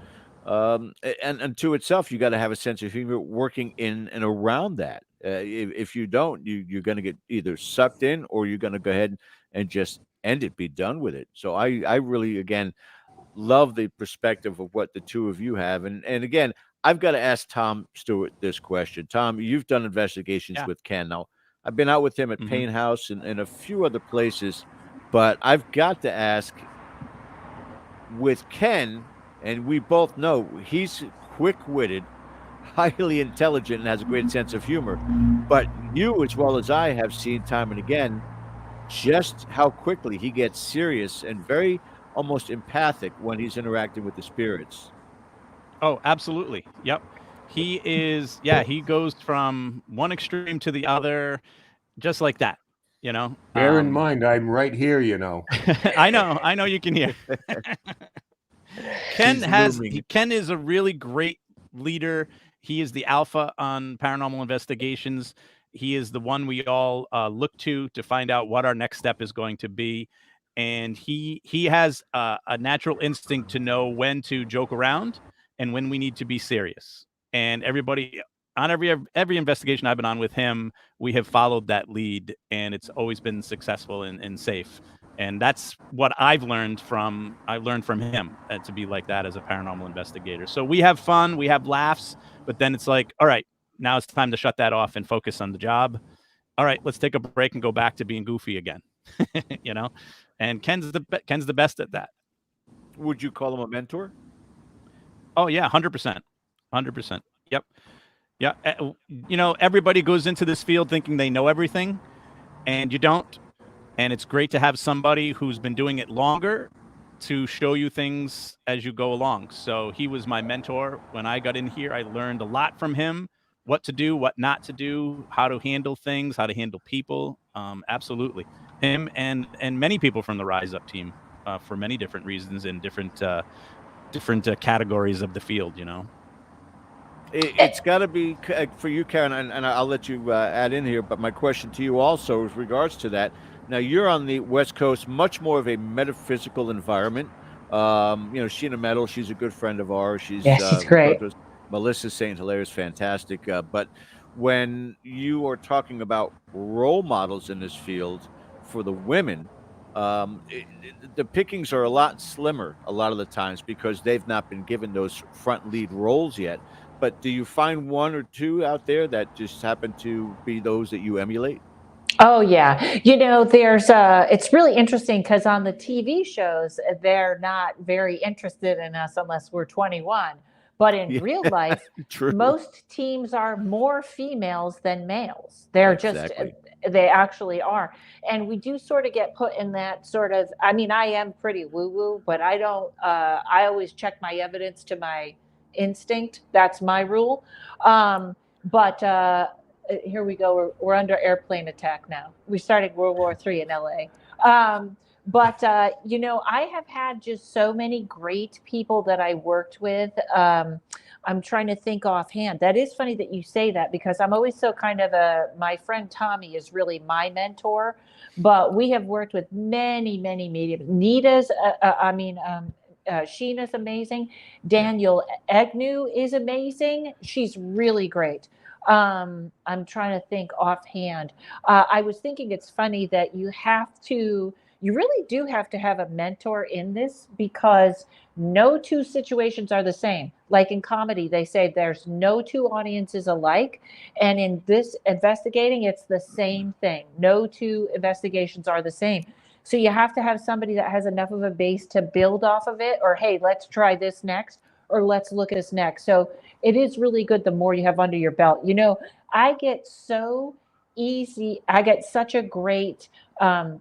and to itself, you got to have a sense of humor working in and around that. If you don't, you're going to get either sucked in or you're going to go ahead and just end it, be done with it. So I really, again, love the perspective of what the two of you have. And again, I've got to ask Tom Stewart this question. Tom, you've done investigations with Ken. Now, I've been out with him at Payne House and a few other places, but I've got to ask, with Ken, and we both know he's quick-witted, highly intelligent, and has a great sense of humor, but you, as well as I, have seen time and again just how quickly he gets serious and very almost empathic when he's interacting with the spirits. Oh, absolutely. Yep. He is, he goes from one extreme to the other, just like that, Bear in mind, I'm right here, I know you can hear. Ken is a really great leader. He is the alpha on paranormal investigations. He is the one we all look to find out what our next step is going to be. And he has a natural instinct to know when to joke around and when we need to be serious. And everybody on every investigation I've been on with him, we have followed that lead, and it's always been successful and safe. And that's what I learned from him, to be like that as a paranormal investigator. So we have fun, we have laughs, but then it's like, all right, now it's time to shut that off and focus on the job. All right, let's take a break and go back to being goofy again. And Ken's the best at that. Would you call him a mentor? Oh yeah, 100%. Yep. Yeah. Everybody goes into this field thinking they know everything, and you don't. And it's great to have somebody who's been doing it longer to show you things as you go along. So he was my mentor when I got in here. I learned a lot from him what to do, what not to do, how to handle things, how to handle people. Absolutely. Him and many people from the Rise Up team for many different reasons and different categories of the field, you know. It's got to be for you, Karen, and I'll let you add in here. But my question to you also, with regards to that, now you're on the West Coast, much more of a metaphysical environment. Sheena Metal, she's a good friend of ours. She's great. Melissa St. Hilaire is fantastic. But when you are talking about role models in this field for the women, the pickings are a lot slimmer a lot of the times because they've not been given those front lead roles yet. But do you find one or two out there that just happen to be those that you emulate? Oh yeah. There's it's really interesting because on the TV shows, they're not very interested in us unless we're 21. But in real life, True. most teams are more females than males. They're Exactly. they actually are. And we do sort of get put in that sort of, I mean, I am pretty woo-woo, but I don't, I always check my evidence to my instinct. That's my rule. But here we go. We're under airplane attack now. We started World War III in LA. But I have had just so many great people that I worked with. I'm trying to think offhand. That is funny that you say that because I'm always so kind of my friend Tommy is really my mentor, but we have worked with many, many mediums. Sheena's amazing. Daniel Agnew is amazing. She's really great. I'm trying to think offhand. I was thinking it's funny that you really do have to have a mentor in this because no two situations are the same. Like in comedy, they say there's no two audiences alike. And in this investigating, it's the same thing. No two investigations are the same. So you have to have somebody that has enough of a base to build off of it, or, hey, let's try this next, or let's look at this next. So it is really good the more you have under your belt. I get such a great,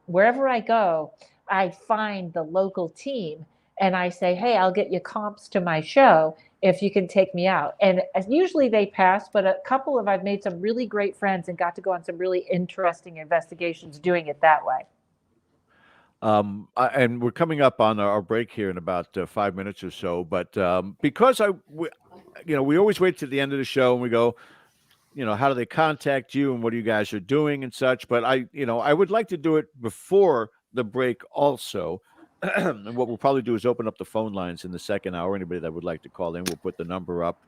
wherever I go, I find the local team and I say, hey, I'll get you comps to my show if you can take me out. And usually they pass, but a couple of I've made some really great friends and got to go on some really interesting investigations doing it that way. And we're coming up on our break here in about 5 minutes or so. But because we always wait to the end of the show and we go, how do they contact you and what you guys are doing and such. But I would like to do it before the break also. And what we'll probably do is open up the phone lines in the second hour. Anybody that would like to call in, we'll put the number up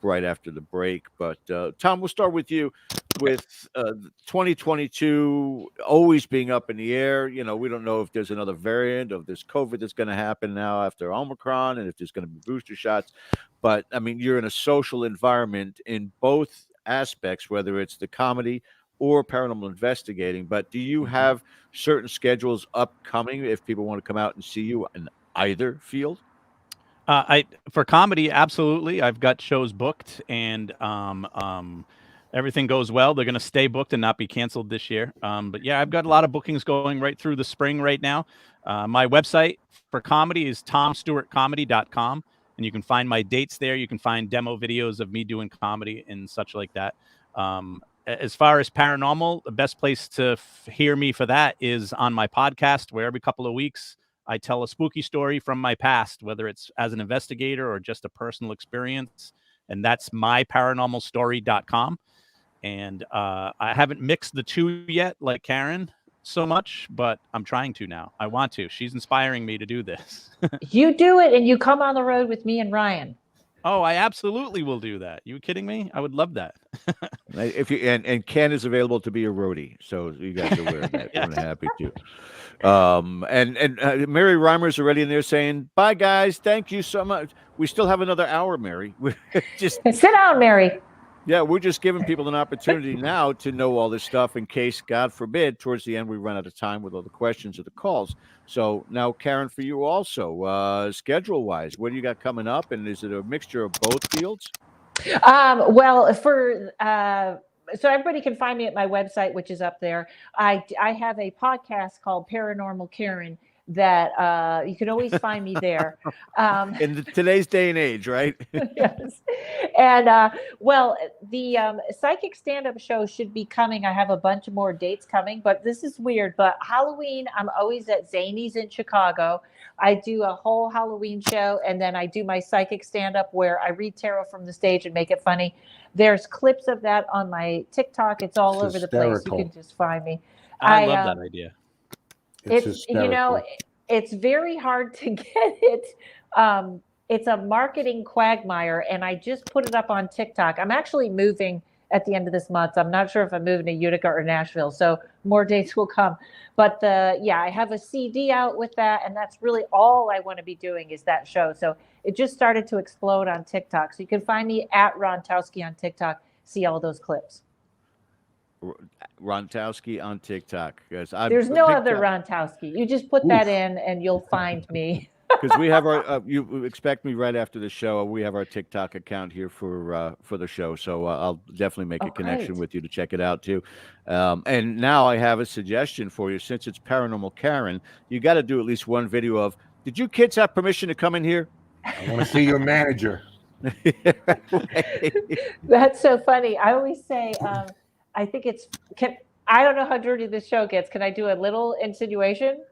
right after the break. But Tom, we'll start with you. With 2022 always being up in the air, we don't know if there's another variant of this COVID that's going to happen now after Omicron and if there's going to be booster shots. But, I mean, you're in a social environment in both aspects, whether it's the comedy or paranormal investigating. But do you have certain schedules upcoming if people want to come out and see you in either field? For comedy, absolutely. I've got shows booked and everything goes well. They're going to stay booked and not be canceled this year. But yeah, I've got a lot of bookings going right through the spring right now. My website for comedy is tomstewartcomedy.com. And you can find my dates there. You can find demo videos of me doing comedy and such like that. As far as paranormal, the best place to hear me for that is on my podcast, where every couple of weeks I tell a spooky story from my past, whether it's as an investigator or just a personal experience. And that's myparanormalstory.com. And I haven't mixed the two yet, like Karen, so much, but I'm trying to now. I want to. She's inspiring me to do this. You do it and you come on the road with me and Ryan. Oh, I absolutely will do that. You kidding me? I would love that. If you and Ken is available to be a roadie, so you guys are aware of that. We're happy to. And Mary Reimer's already in there saying, "Bye, guys. Thank you so much." We still have another hour, Mary. Sit down, Mary. Yeah, we're just giving people an opportunity now to know all this stuff in case, God forbid, towards the end we run out of time with all the questions or the calls. So now, Karen, for you also, schedule-wise, what do you got coming up? And is it a mixture of both fields? So everybody can find me at my website, which is up there. I have a podcast called Paranormal Karen, that you can always find me there. In today's day and age, right? Yes. And well, the psychic stand-up show should be coming. I have a bunch of more dates coming, but this is weird. But Halloween, I'm always at Zany's in Chicago. I do a whole Halloween show, and then I do my psychic stand-up where I read tarot from the stage and make it funny. There's clips of that on my TikTok. It's all over the place. You can just find me. I love that idea. It's you know, it's very hard to get it. It's a marketing quagmire, and I just put it up on TikTok. I'm actually moving at the end of this month. I'm not sure if I'm moving to Utica or Nashville, so more dates will come. But I have a CD out with that, and that's really all I want to be doing is that show. So it just started to explode on TikTok. So you can find me at RONTOWSKI on TikTok, see all those clips. RONTOWSKI on TikTok. Yes, there's no other RONTOWSKI. You just put that in, and you'll find me. Because we have our, you expect me right after the show. We have our TikTok account here for the show, so I'll definitely make a connection with you to check it out too. And now I have a suggestion for you. Since it's Paranormal Karen, you got to do at least one video of. Did you kids have permission to come in here? I want to see your manager. That's so funny. I always say, I think it's. I don't know how dirty this show gets. Can I do a little insinuation?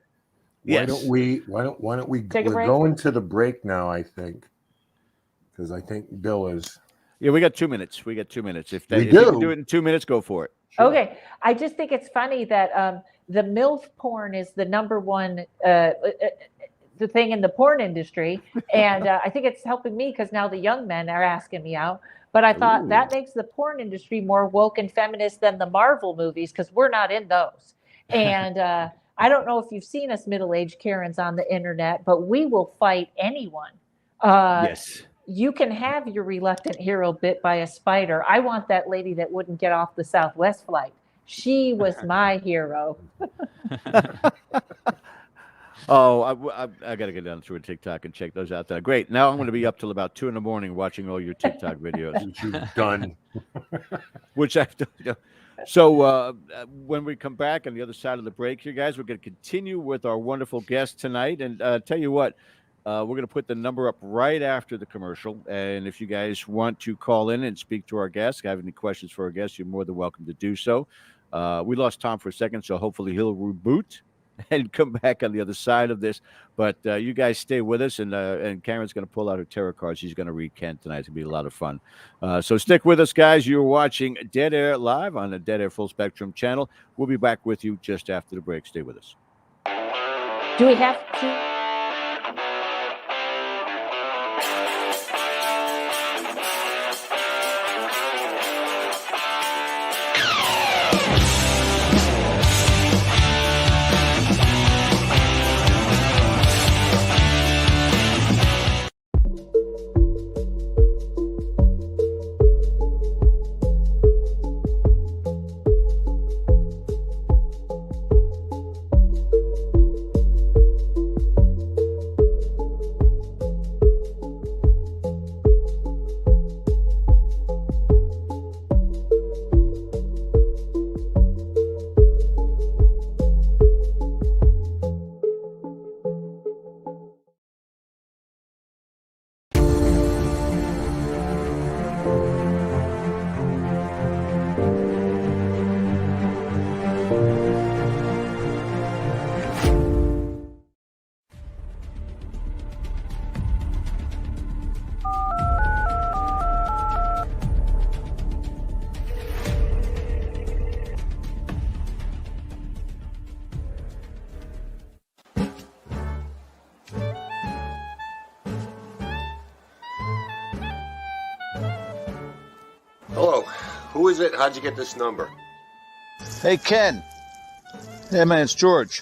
Yes. Why don't we take a break? We're going to the break now, I think. Because I think Bill is. Yeah, we got 2 minutes. We got 2 minutes. If you can do it in 2 minutes, go for it. Sure. Okay. I just think it's funny that the MILF porn is the number one the thing in the porn industry. And I think it's helping me because now the young men are asking me out. But I thought that makes the porn industry more woke and feminist than the Marvel movies because we're not in those. And I don't know if you've seen us middle-aged Karens on the internet, but we will fight anyone. Yes. You can have your reluctant hero bit by a spider. I want that lady that wouldn't get off the Southwest flight. She was my hero. I got to get down through a TikTok and check those out. Great. Now I'm going to be up till about 2 a.m. watching all your TikTok videos. Which you've done. Which I've done. So when we come back on the other side of the break here, guys, we're going to continue with our wonderful guest tonight. And tell you what, we're going to put the number up right after the commercial. And if you guys want to call in and speak to our guests, have any questions for our guests, you're more than welcome to do so. We lost Tom for a second, so hopefully he'll reboot and come back on the other side of this. But you guys stay with us, and Karen's going to pull out her tarot cards. She's going to read Ken tonight. It's going to be a lot of fun. So stick with us, guys. You're watching Dead Air live on the Dead Air Full Spectrum channel. We'll be back with you just after the break. Stay with us. Do we have to? Hello, who is it? How'd you get this number? Hey, Ken. Hey, man, it's George.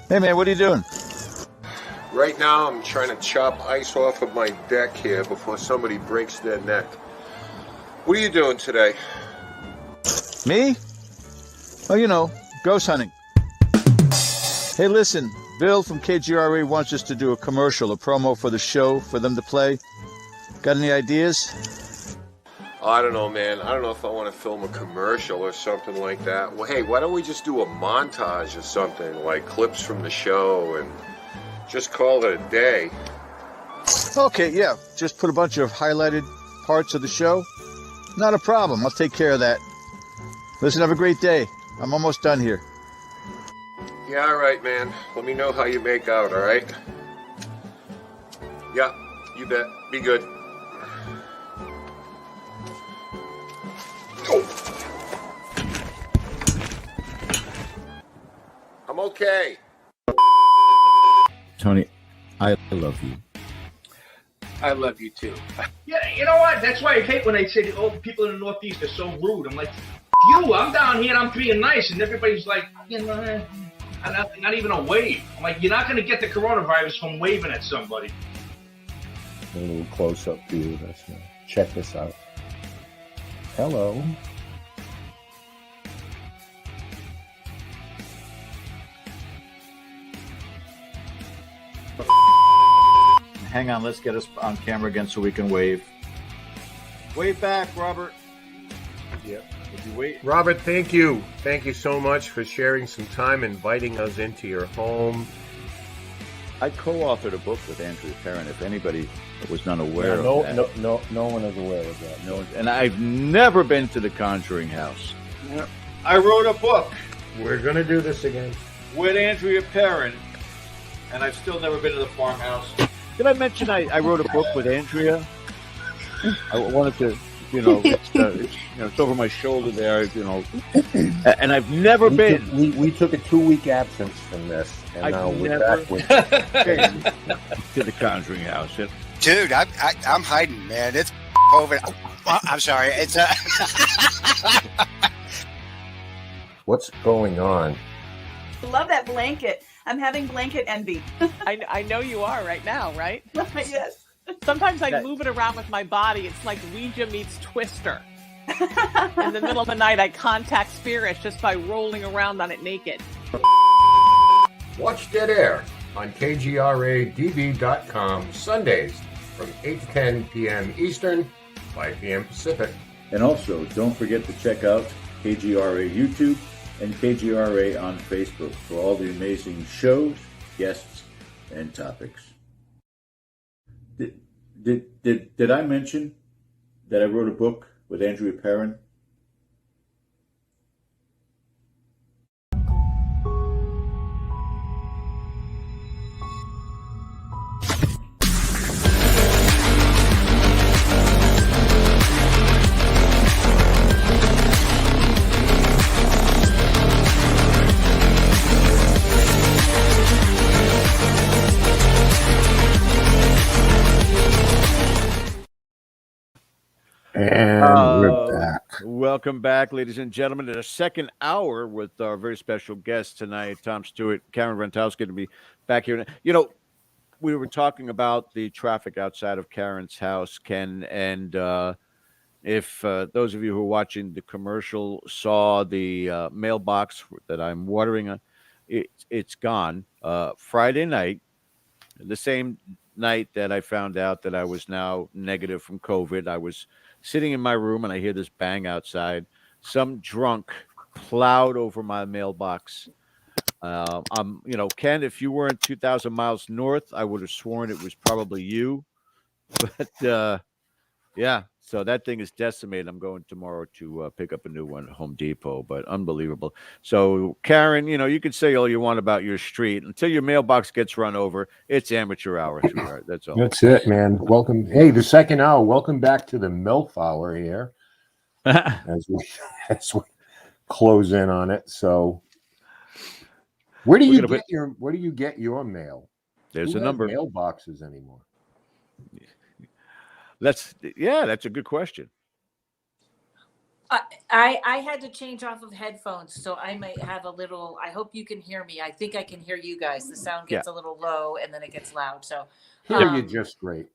Hey, man, what are you doing? Right now, I'm trying to chop ice off of my deck here before somebody breaks their neck. What are you doing today? Me? Oh, you know, ghost hunting. Hey, listen, Bill from KGRE wants us to do a commercial, a promo for the show for them to play. Got any ideas? Oh, I don't know, man. I don't know if I want to film a commercial or something like that. Well, hey, why don't we just do a montage or something, like clips from the show and just call it a day. Okay, yeah. Just put a bunch of highlighted parts of the show. Not a problem. I'll take care of that. Listen, have a great day. I'm almost done here. Yeah, all right, man. Let me know how you make out, all right? Yeah, you bet. Be good. I'm okay. Tony, I love you. I love you too. Yeah, you know what? That's why I hate when they say, oh, the people in the Northeast are so rude. I'm like, you, I'm down here and I'm being nice, and everybody's like, you know, not even a wave. I'm like, you're not going to get the coronavirus from waving at somebody. A little close up view of this. Check this out. Hello. Hang on, let's get us on camera again so we can wave. Wave back, Robert. Yeah. Did you wait? Robert, thank you. Thank you so much for sharing some time, inviting us into your home. I co-authored a book with Andrea Karen. If anybody was not aware of that. No one is aware of that. No one, and I've never been to the Conjuring House. I wrote a book We're going to do this again. with Andrea Perrin, and I've still never been to the farmhouse. Did I mention I wrote a book with Andrea? I wanted to, it's over my shoulder there, and I've never been. We took a 2-week absence from this, and I've now we're never back with been to the Conjuring House. Dude, I'm hiding, man. It's COVID. Oh, I'm sorry. It's what's going on. I love that blanket. I'm having blanket envy. I know you are right now, right? Yes. Sometimes I move it around with my body. It's like Ouija meets Twister. In the middle of the night, I contact spirits just by rolling around on it naked. Watch Dead Air on KGRADB.com Sundays from 8 to 10 p.m. Eastern, 5 p.m. Pacific. And also, don't forget to check out KGRA YouTube and KGRA on Facebook for all the amazing shows, guests, and topics. Did I mention that I wrote a book with Andrea Perrin? And we're back. Welcome back, ladies and gentlemen, to the second hour with our very special guest tonight, Tom Stewart, Karen RONTOWSKI, to be back here. We were talking about the traffic outside of Karen's house, Ken, and if those of you who are watching the commercial saw the mailbox that I'm watering, it's gone. Friday night, the same night that I found out that I was now negative from COVID, I was sitting in my room and I hear this bang outside. Some drunk plowed over my mailbox. Ken, if you weren't 2,000 miles north, I would have sworn it was probably you. But yeah, so that thing is decimated. I'm going tomorrow to pick up a new one at Home Depot, but unbelievable. So Karen, you can say all you want about your street until your mailbox gets run over. It's amateur hour, sweetheart. That's all. That's it, man. Welcome. Hey, the second hour. Welcome back to the MILF hour here. as we close in on it. So, where do you get your mail? There's Who a number. Mailboxes anymore. That's a good question. I had to change off of headphones, so I might have a little. I hope you can hear me. I think I can hear you guys. The sound gets a little low and then it gets loud. So hear you just great.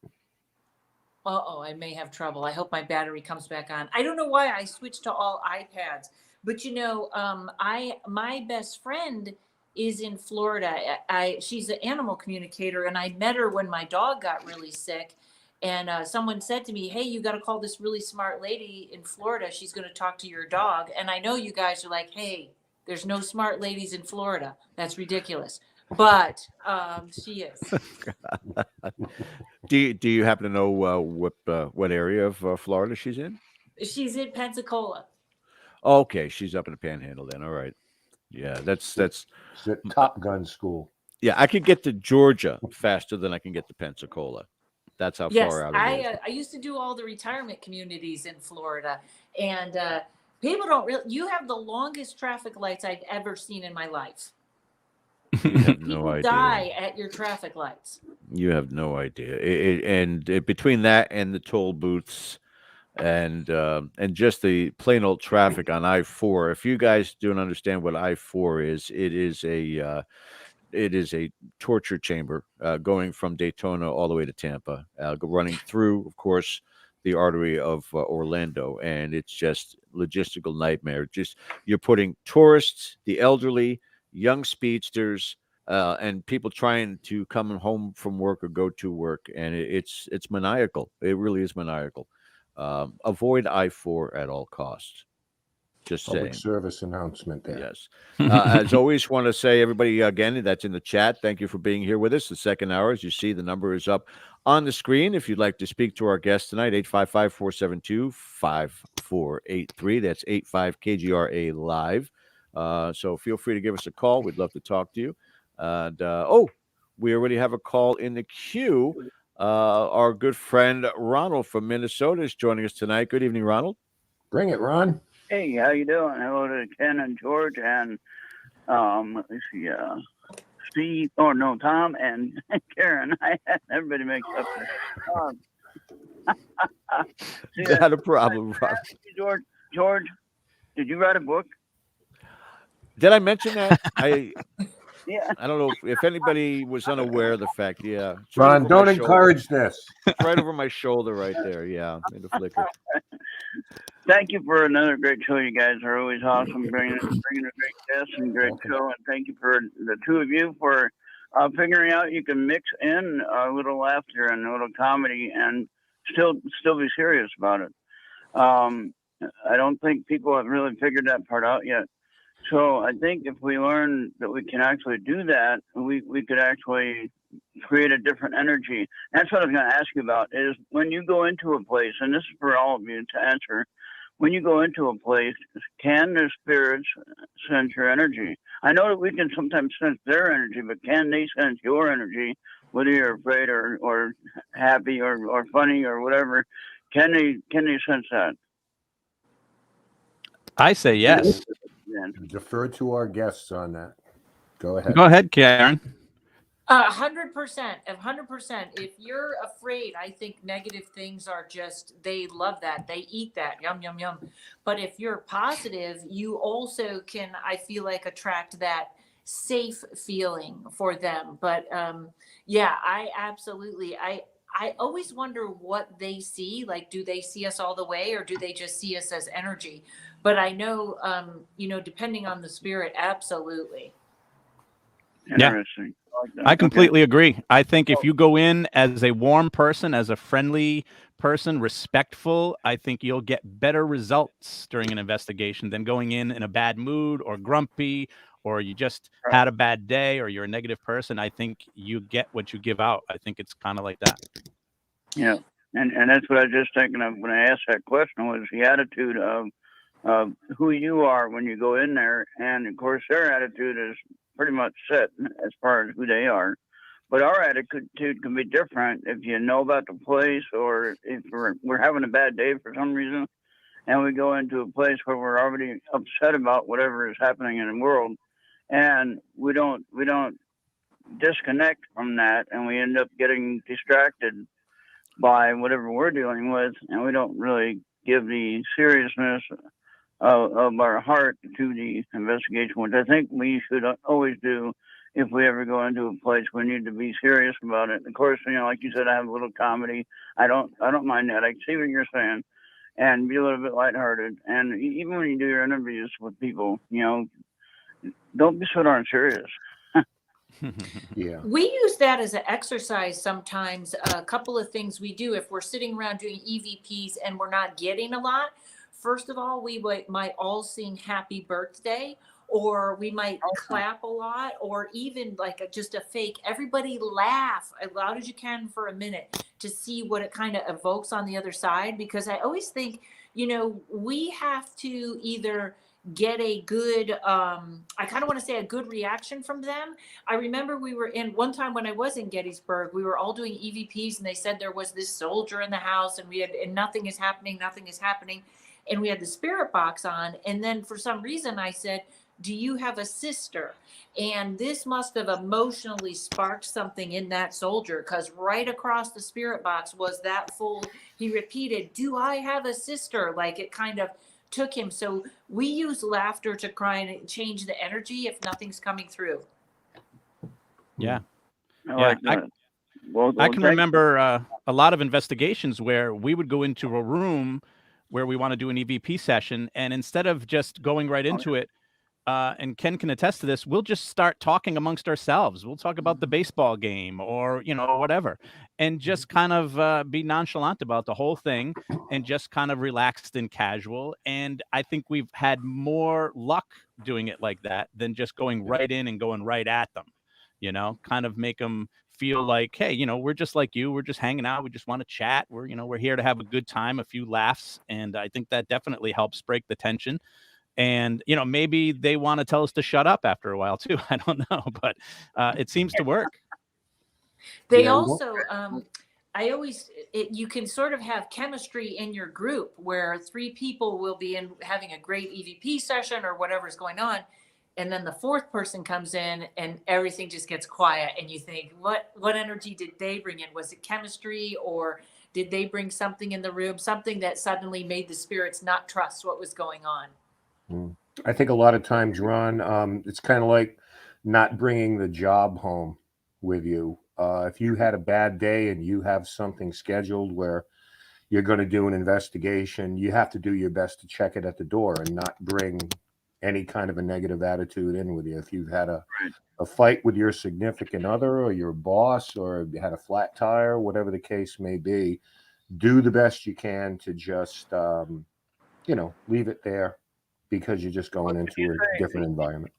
I may have trouble. I hope my battery comes back on. I don't know why I switched to all iPads, but my best friend is in Florida. She's an animal communicator, and I met her when my dog got really sick. And someone said to me, hey, you got to call this really smart lady in Florida. She's going to talk to your dog. And I know you guys are like, hey, there's no smart ladies in Florida. That's ridiculous. but she is. Do you happen to know what area of Florida she's in? She's in Pensacola. Okay, she's up in the Panhandle then. All right. Yeah, that's She's at Top Gun school. yeah. I could get to Georgia faster than I can get to Pensacola. That's how Yes, far out it is. I used to do all the retirement communities in Florida, and people don't really. You have the longest traffic lights I've ever seen in my life. You have no People idea. die at your traffic lights. You have no idea. Between that and the toll booths, and just the plain old traffic on I-4. If you guys don't understand what I-4 is, it is a torture chamber going from Daytona all the way to Tampa, running through, of course, the artery of Orlando, and it's just logistical nightmare. Just you're putting tourists, the elderly, young speedsters, and people trying to come home from work or go to work, and it's maniacal. It really is maniacal. Avoid I-4 at all costs. Just Public saying. service announcement there. Yes. As always, want to say, everybody, again, that's in the chat, thank you for being here with us. The second hour, as you see, the number is up on the screen. If you'd like to speak to our guest tonight, 855-472-5483. That's 85-KGRA Live. So feel free to give us a call. We'd love to talk to you. And we already have a call in the queue. Our good friend Ronald from Minnesota is joining us tonight. Good evening, Ronald. Bring it, Ron. Hey, how you doing? Hello to Ken and George and let's see, Steve. Oh no, Tom and Karen. Everybody makes up there. Not a problem, Ron. George, did you write a book? Did I mention that? Yeah. I don't know if anybody was unaware of the fact. Yeah. It's Ron, over don't my encourage shoulder. this. It's right over my shoulder right there. Yeah. In the flicker. Thank you for another great show. You guys are always awesome, bringing a great guest and great show. And thank you for the two of you for figuring out you can mix in a little laughter and a little comedy and still be serious about it. I don't think people have really figured that part out yet. So I think if we learn that we can actually do that, we could actually create a different energy. That's what I was going to ask you about is when you go into a place, and this is for all of you to answer, when you go into a place, can the spirits sense your energy? I know that we can sometimes sense their energy, but can they sense your energy, whether you're afraid or happy or funny or whatever? Can they sense that? I say yes. Defer to our guests on that. Go ahead. Go ahead, Karen. 100%. 100%. If you're afraid, I think negative things are just, they love that. They eat that. Yum, yum, yum. But if you're positive, you also can, I feel like, attract that safe feeling for them. But yeah, I absolutely, I always wonder what they see. Like, do they see us all the way or do they just see us as energy? But I know, depending on the spirit, absolutely. Interesting. Yeah. I completely agree. I think if you go in as a warm person, as a friendly person, respectful, I think you'll get better results during an investigation than going in a bad mood or grumpy, or you just had a bad day, or you're a negative person. I think you get what you give out. I think it's kind of like that. Yeah. And that's what I was just thinking of when I asked that question, was the attitude of who you are when you go in there. And of course, their attitude is pretty much set as far as who they are. But our attitude can be different if you know about the place, or if we're having a bad day for some reason, and we go into a place where we're already upset about whatever is happening in the world, and we don't disconnect from that, and we end up getting distracted by whatever we're dealing with, and we don't really give the seriousness of our heart to the investigation, which I think we should always do. If we ever go into a place, we need to be serious about it. Of course, like you said, I have a little comedy. I don't mind that. I see what you're saying, and be a little bit lighthearted. And even when you do your interviews with people, don't be so darn serious. Yeah. We use that as an exercise sometimes. A couple of things we do if we're sitting around doing EVPs and we're not getting a lot. First of all, we might all sing happy birthday, or we might clap a lot, or even like just a fake, everybody laugh as loud as you can for a minute to see what it kind of evokes on the other side. Because I always think, you know, we have to either get a good, I kind of want to say a good reaction from them. I remember we were in one time when I was in Gettysburg, we were all doing EVPs and they said there was this soldier in the house and and nothing is happening. And we had the spirit box on. And then for some reason I said, do you have a sister? And this must have emotionally sparked something in that soldier, because right across the spirit box was that full, he repeated, do I have a sister? Like it kind of took him. So we use laughter to try and change the energy if nothing's coming through. Yeah. I can remember a lot of investigations where we would go into a room where we want to do an EVP session, and instead of just going right into it, and Ken can attest to this, we'll just start talking amongst ourselves. We'll talk about the baseball game or, you know, whatever, and just kind of be nonchalant about the whole thing and just kind of relaxed and casual. And I think we've had more luck doing it like that than just going right in and going right at them, you know, kind of make them feel like, hey, you know, we're just like you. We're just hanging out. We just want to chat. We're, you know, we're here to have a good time, a few laughs. And I think that definitely helps break the tension. And, you know, maybe they want to tell us to shut up after a while too. I don't know, but it seems to work. They also, you can sort of have chemistry in your group where 3 people will be having a great EVP session or whatever's going on. And then the 4th person comes in and everything just gets quiet. And you think, what energy did they bring in? Was it chemistry, or did they bring something in the room, something that suddenly made the spirits not trust what was going on? I think a lot of times, Ron, it's kind of like not bringing the job home with you. If you had a bad day and you have something scheduled where you're going to do an investigation, you have to do your best to check it at the door and not bring any kind of a negative attitude in with you. If you've had a fight with your significant other or your boss, or you had a flat tire, whatever the case may be, do the best you can to just, you know, leave it there, because you're just going into a different environment.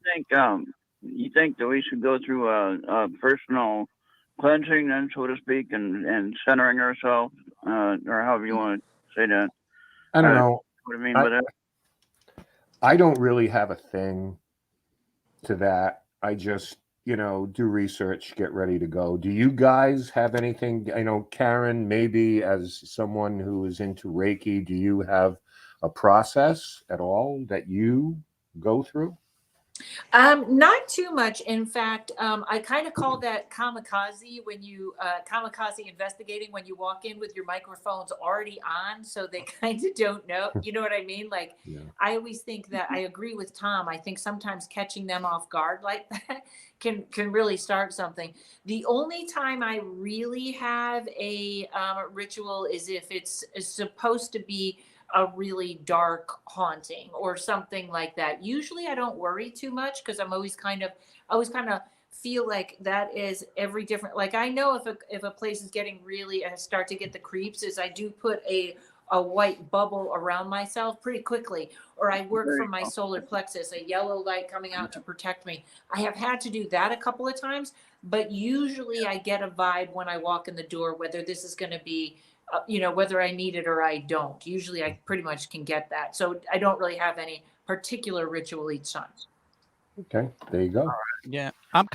You think that we should go through a personal cleansing, then, so to speak, and centering ourselves, or however you want to say that? I don't know what I mean by that. I don't really have a thing to that. I just, you know, do research, get ready to go. Do you guys have anything? I know, Karen, maybe as someone who is into Reiki, do you have a process at all that you go through? Not too much. In fact, I kind of call that kamikaze when you kamikaze investigating, when you walk in with your microphones already on, so they kind of don't know. You know what I mean? Like, I always think that I agree with Tom. I think sometimes catching them off guard like that can really start something. The only time I really have a ritual is if it's supposed to be a really dark haunting or something like that. Usually I don't worry too much, because I'm always kind of feel like that is every different, like I know if a place is getting really, I start to get the creeps, is I do put a white bubble around myself pretty quickly, or I work from my solar plexus, a yellow light coming out to protect me. I have had to do that a couple of times, but usually I get a vibe when I walk in the door, whether this is going to be you know, whether I need it or I don't. Usually I pretty much can get that. So I don't really have any particular ritual each time. Okay, there you go. Yeah, I'm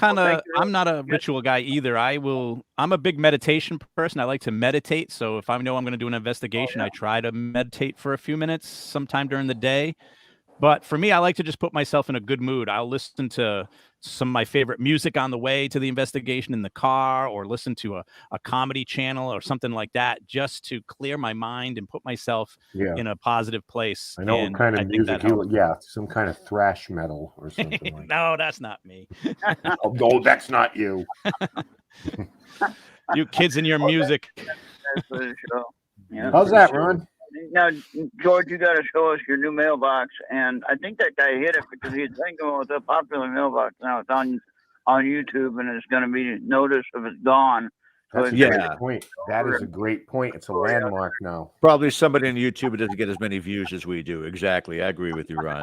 not a ritual guy either. I'm a big meditation person. I like to meditate. So if I know I'm going to do an investigation, I try to meditate for a few minutes sometime during the day. But for me, I like to just put myself in a good mood. I'll listen to some of my favorite music on the way to the investigation in the car, or listen to a comedy channel or something like that, just to clear my mind and put myself in a positive place. I know what kind of music some kind of thrash metal or something like that. No, that's not me. Oh, no, that's not you. You kids and your music. How's that, Ron? Now, George, you got to show us your new mailbox, and I think that guy hit it because he's thinking it's a popular mailbox now. It's on YouTube, and it's going to be noticed if it's gone. That's a great point. That is a great point. It's a landmark now. Probably somebody on YouTube doesn't get as many views as we do. Exactly. I agree with you, Ron.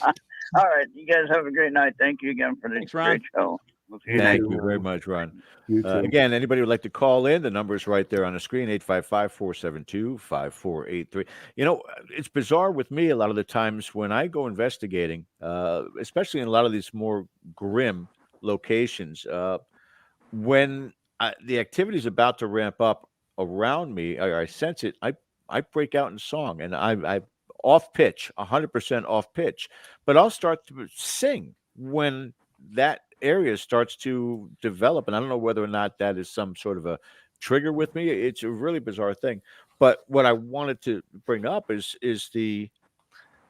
All right. You guys have a great night. Thank you again for this great show. We'll see you Thank next you week. very much, Ron. You too. Again, anybody would like to call in, the number is right there on the screen, 855-472-5483. You know, it's bizarre with me a lot of the times when I go investigating, especially in a lot of these more grim locations, when the activity is about to ramp up around me, I sense it, I break out in song, and I off pitch, 100% off pitch, but I'll start to sing when that area starts to develop, and I don't know whether or not that is some sort of a trigger with me. It's a really bizarre thing. But what I wanted to bring up is the,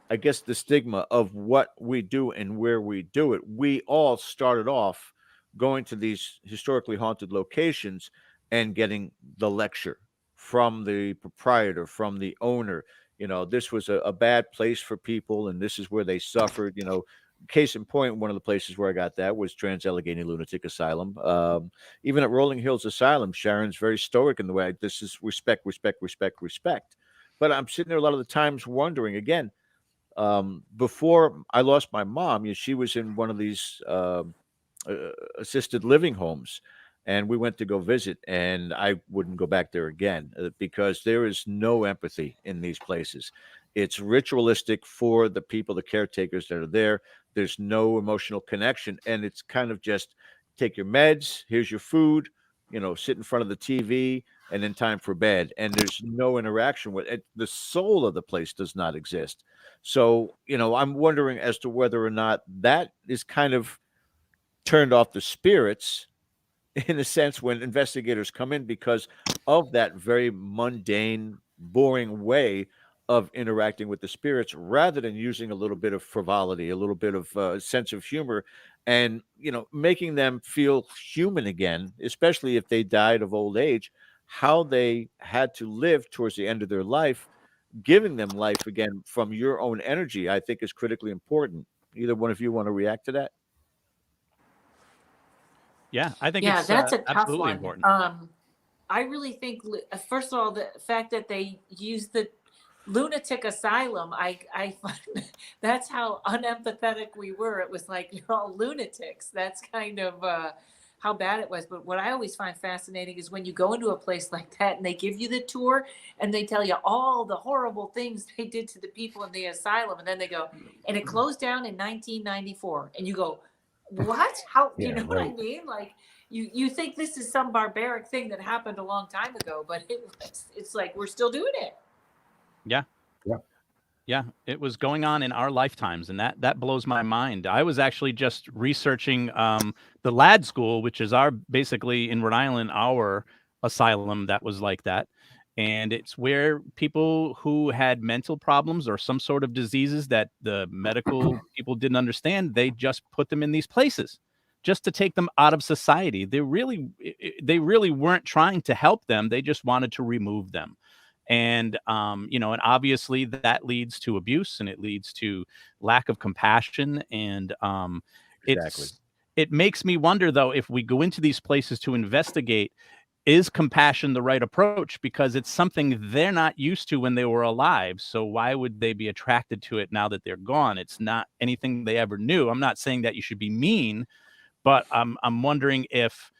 I guess, the stigma of what we do and where we do it. We all started off going to these historically haunted locations and getting the lecture from the proprietor, from the owner. You know, this was a bad place for people, and this is where they suffered. You know, case in point, one of the places where I got that was Trans-Allegheny Lunatic Asylum. Even at Rolling Hills Asylum, Sharon's very stoic in the way, this is respect, respect, respect, respect. But I'm sitting there a lot of the times wondering, again, before I lost my mom, she was in one of these assisted living homes, and we went to go visit, and I wouldn't go back there again because there is no empathy in these places. It's ritualistic for the people, the caretakers that are there. There's no emotional connection, and it's kind of just take your meds, here's your food, you know, sit in front of the TV, and then time for bed. And there's no interaction with it. The soul of the place does not exist. So, you know, I'm wondering as to whether or not that is kind of turned off the spirits in a sense when investigators come in because of that very mundane, boring way of interacting with the spirits rather than using a little bit of frivolity, a little bit of sense of humor, and, you know, making them feel human again, especially if they died of old age, how they had to live towards the end of their life. Giving them life again from your own energy, I think, is critically important. Either one of you want to react to that? Yeah, I think Yeah, it's that's a tough absolutely one. important. I really think, first of all, the fact that they use the lunatic asylum, I find that's how unempathetic we were. It was like, you're all lunatics. That's kind of how bad it was. But what I always find fascinating is when you go into a place like that and they give you the tour and they tell you all the horrible things they did to the people in the asylum. And then they go, and it closed down in 1994. And you go, what? How? Yeah, You know what I right. mean? Like, you think this is some barbaric thing that happened a long time ago, but it's like we're still doing it. Yeah. Yeah. Yeah, it was going on in our lifetimes, and that blows my mind. I was actually just researching the Lad School, which is our basically in Rhode Island, our asylum that was like that. And it's where people who had mental problems or some sort of diseases that the medical people didn't understand, they just put them in these places just to take them out of society. They really weren't trying to help them. They just wanted to remove them. And you know, and obviously that leads to abuse, and it leads to lack of compassion. And Exactly. it makes me wonder, though, if we go into these places to investigate, is compassion the right approach? Because it's something they're not used to when they were alive. So why would they be attracted to it now that they're gone? It's not anything they ever knew. I'm not saying that you should be mean, but I'm wondering if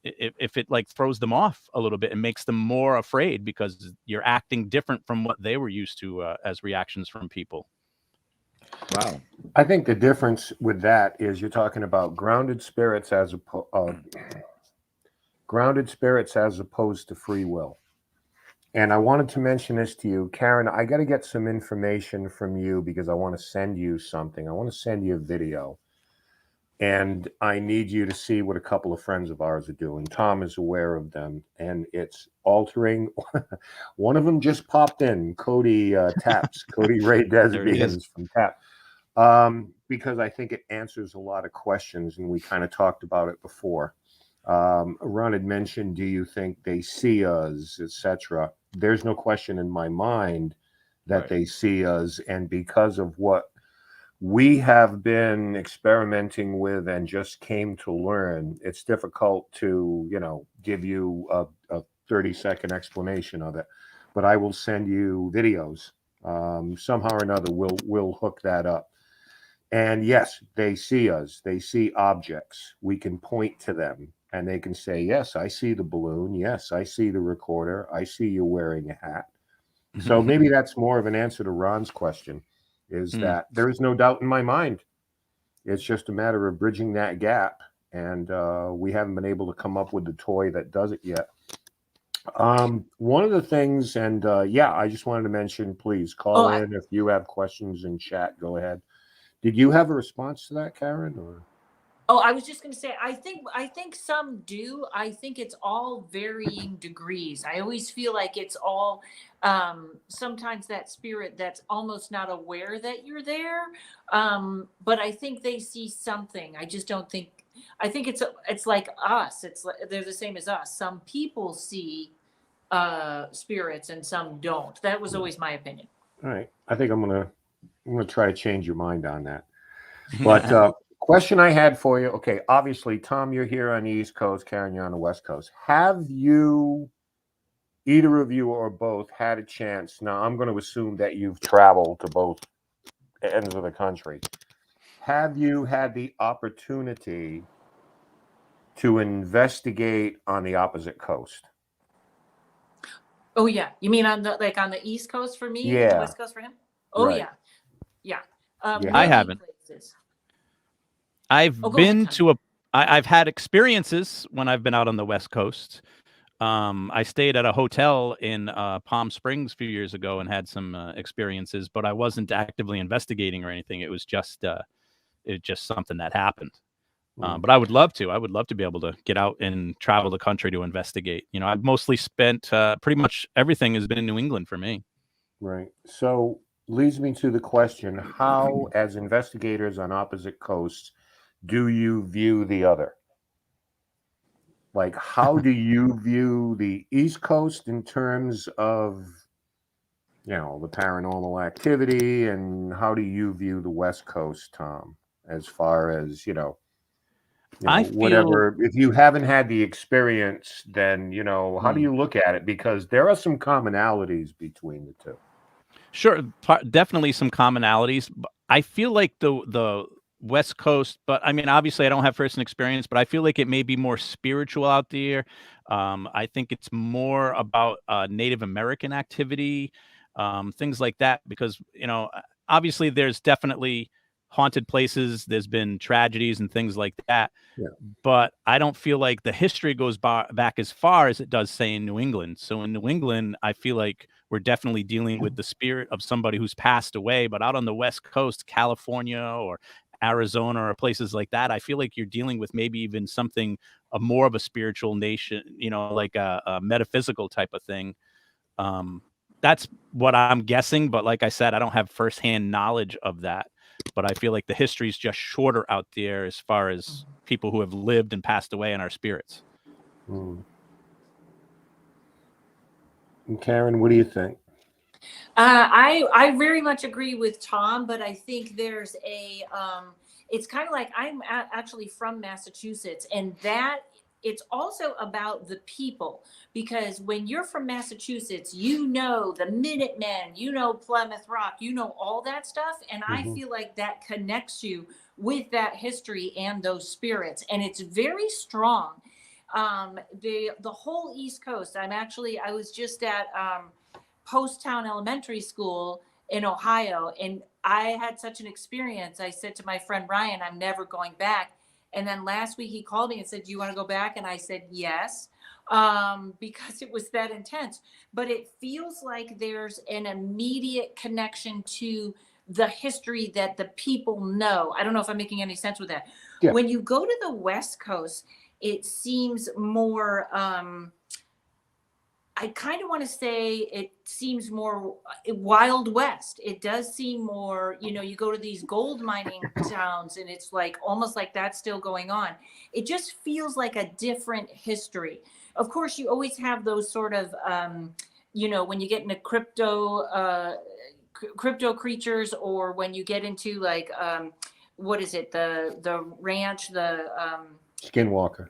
it like throws them off a little bit and makes them more afraid because you're acting different from what they were used to as reactions from people. Wow. I think the difference with that is you're talking about grounded spirits as opposed to free will. And I wanted to mention this to you, Karen. I got to get some information from you because I want to send you something. I want to send you a video. And I need you to see what a couple of friends of ours are doing. Tom is aware of them, and it's altering. One of them just popped in, Cody Taps, Cody Ray Desbians from Tap, because I think it answers a lot of questions, and we kind of talked about it before. Ron had mentioned, do you think they see us, etc.? There's no question in my mind that they see us, and because of what we have been experimenting with and just came to learn, it's difficult to, you know, give you a 30-second explanation of it. But I will send you videos Somehow or another, we'll hook that up. And yes, they see us. They see objects. We can point to them, and they can say, "Yes, I see the balloon. Yes, I see the recorder. I see you wearing a hat." So maybe that's more of an answer to Ron's question, is that there is no doubt in my mind. It's just a matter of bridging that gap, and we haven't been able to come up with the toy that does it yet. One of the things, and yeah, I just wanted to mention, please call in if you have questions in chat. Go ahead. Did you have a response to that, Karen? Or? Oh, I was just going to say, I think some do. I think it's all varying degrees. I always feel like it's all sometimes that spirit that's almost not aware that you're there. But I think they see something. I just don't think. I think it's like us. It's like they're the same as us. Some people see spirits and some don't. That was always my opinion. All right, I think I'm gonna try to change your mind on that. But question I had for you. Okay, obviously, Tom, you're here on the East Coast. Karen, you're on the West Coast. Have you, either of you or both, had a chance? Now, I'm going to assume that you've traveled to both ends of the country. Have you had the opportunity to investigate on the opposite coast? Oh yeah, you mean on the East Coast for me, Yeah. and the West Coast for him? Oh Right. yeah. I haven't. Places. I've been to I've had experiences when I've been out on the West Coast. I stayed at a hotel in Palm Springs a few years ago and had some experiences, but I wasn't actively investigating or anything. It was just something that happened. But I would love to. I would love to be able to get out and travel the country to investigate. You know, I've mostly spent pretty much everything has been in New England for me. Right. So leads me to the question: how, as investigators on opposite coasts, do you view the other? Like, how do you view the East Coast in terms of, the paranormal activity, and how do you view the West Coast, Tom, as far as, whatever, if you haven't had the experience, then, how do you look at it? Because there are some commonalities between the two. Sure, definitely some commonalities. I feel like the West Coast, but I mean, obviously I don't have first-hand experience, but I feel like it may be more spiritual out there. I think it's more about Native American activity, things like that, because, obviously there's definitely haunted places. There's been tragedies and things like that. Yeah. But I don't feel like the history goes back as far as it does, say, in New England. So in New England, I feel like we're definitely dealing with the spirit of somebody who's passed away. But out on the West Coast, California or Arizona or places like that, I feel like you're dealing with maybe even something more of a spiritual nation, like a metaphysical type of thing. That's what I'm guessing. But like I said, I don't have firsthand knowledge of that. But I feel like the history is just shorter out there as far as people who have lived and passed away and our spirits. And Karen, what do you think? I very much agree with Tom, but I think there's it's kind of like I'm actually from Massachusetts, and that it's also about the people, because when you're from Massachusetts, the Minutemen, Plymouth Rock, all that stuff. And I feel like that connects you with that history and those spirits. And it's very strong. The whole East Coast, I was just at Poasttown Elementary School in Ohio, and I had such an experience. I said to my friend Ryan, I'm never going back. And then last week he called me and said, do you want to go back? And I said, yes, because it was that intense. But it feels like there's an immediate connection to the history that the people know. I don't know if I'm making any sense with that. Yeah. When you go to the West Coast, it seems more, I kind of want to say it seems more Wild West. It does seem more, you go to these gold mining towns and it's like almost like that's still going on. It just feels like a different history. Of course, you always have those sort of, when you get into crypto creatures, or when you get into like, what is it? The ranch, Skinwalker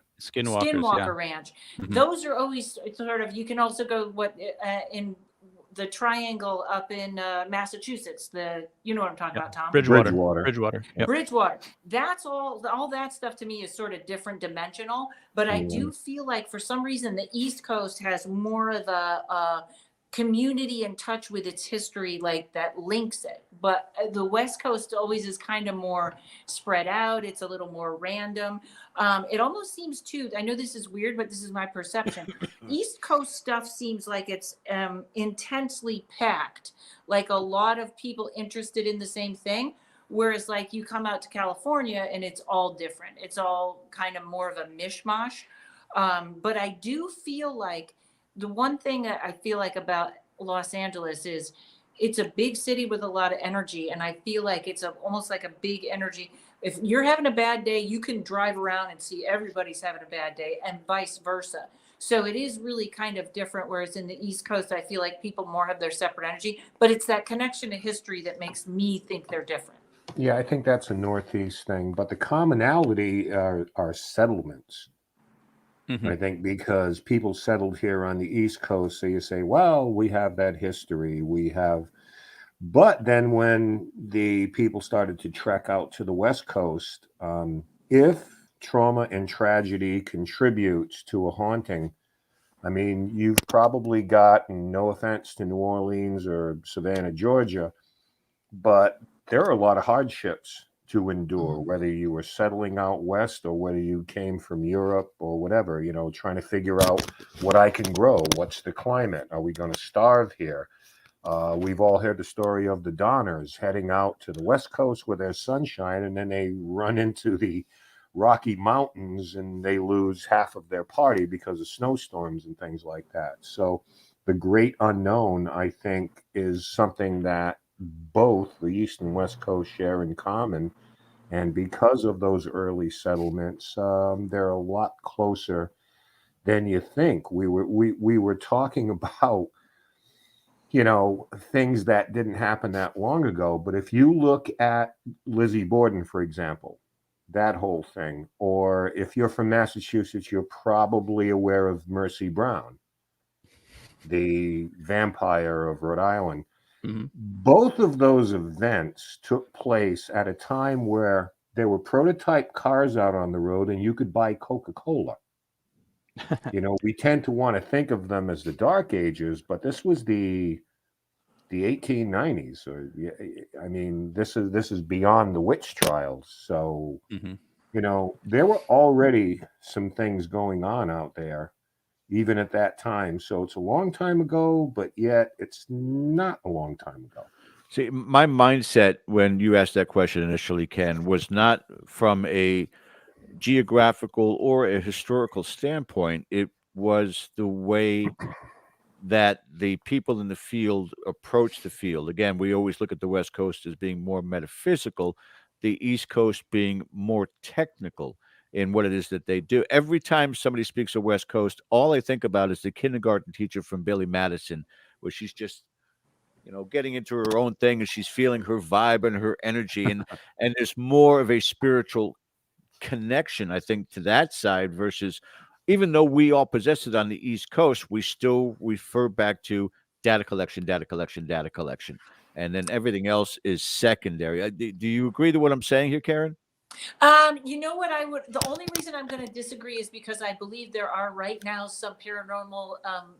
Ranch. Mm-hmm. Those are always sort of, you can also go in the triangle up in Massachusetts. You know what I'm talking about, Tom? Bridgewater. Yep. Bridgewater. That's all that stuff to me is sort of different dimensional, but I do feel like for some reason the East Coast has more of a community in touch with its history, like that links it. But the West Coast always is kind of more spread out. It's a little more random. It almost seems too, I know this is weird, but this is my perception. East Coast stuff seems like it's intensely packed, like a lot of people interested in the same thing. Whereas like you come out to California and it's all different. It's all kind of more of a mishmash. But I do feel like the one thing that I feel like about Los Angeles is it's a big city with a lot of energy. And I feel like it's almost like a big energy. If you're having a bad day, you can drive around and see everybody's having a bad day and vice versa. So it is really kind of different. Whereas in the East Coast, I feel like people more have their separate energy, but it's that connection to history that makes me think they're different. Yeah, I think that's a Northeast thing, but the commonality are settlements. I think because people settled here on the East Coast, so you say, well, we have that history, but then when the people started to trek out to the West Coast, if trauma and tragedy contributes to a haunting, I mean, you've probably gotten, no offense to New Orleans or Savannah, Georgia, but there are a lot of hardships to endure, whether you were settling out west or whether you came from Europe or whatever, trying to figure out what I can grow. What's the climate? Are we going to starve here? We've all heard the story of the Donners heading out to the West Coast where there's sunshine, and then they run into the Rocky Mountains and they lose half of their party because of snowstorms and things like that. So the great unknown, I think, is something that both the East and West Coast share in common. And because of those early settlements, they're a lot closer than you think. We were talking about, things that didn't happen that long ago. But if you look at Lizzie Borden, for example, that whole thing, or if you're from Massachusetts, you're probably aware of Mercy Brown, the vampire of Rhode Island. Both of those events took place at a time where there were prototype cars out on the road and you could buy Coca-Cola. We tend to want to think of them as the Dark Ages, but this was the 1890s. I mean, this is beyond the witch trials. So, there were already some things going on out there, even at that time. So it's a long time ago, but yet it's not a long time ago. See, my mindset when you asked that question initially, Ken, was not from a geographical or a historical standpoint. It was the way that the people in the field approach the field. Again, we always look at the West Coast as being more metaphysical, the East Coast being more technical in what it is that they do. Every time somebody speaks of West Coast, all I think about is the kindergarten teacher from Billy Madison, where she's just, getting into her own thing and she's feeling her vibe and her energy. And there's more of a spiritual connection, I think, to that side versus, even though we all possess it on the East Coast, we still refer back to data collection. And then everything else is secondary. Do you agree to what I'm saying here, Karen? You know what the only reason I'm going to disagree is because I believe there are right now some paranormal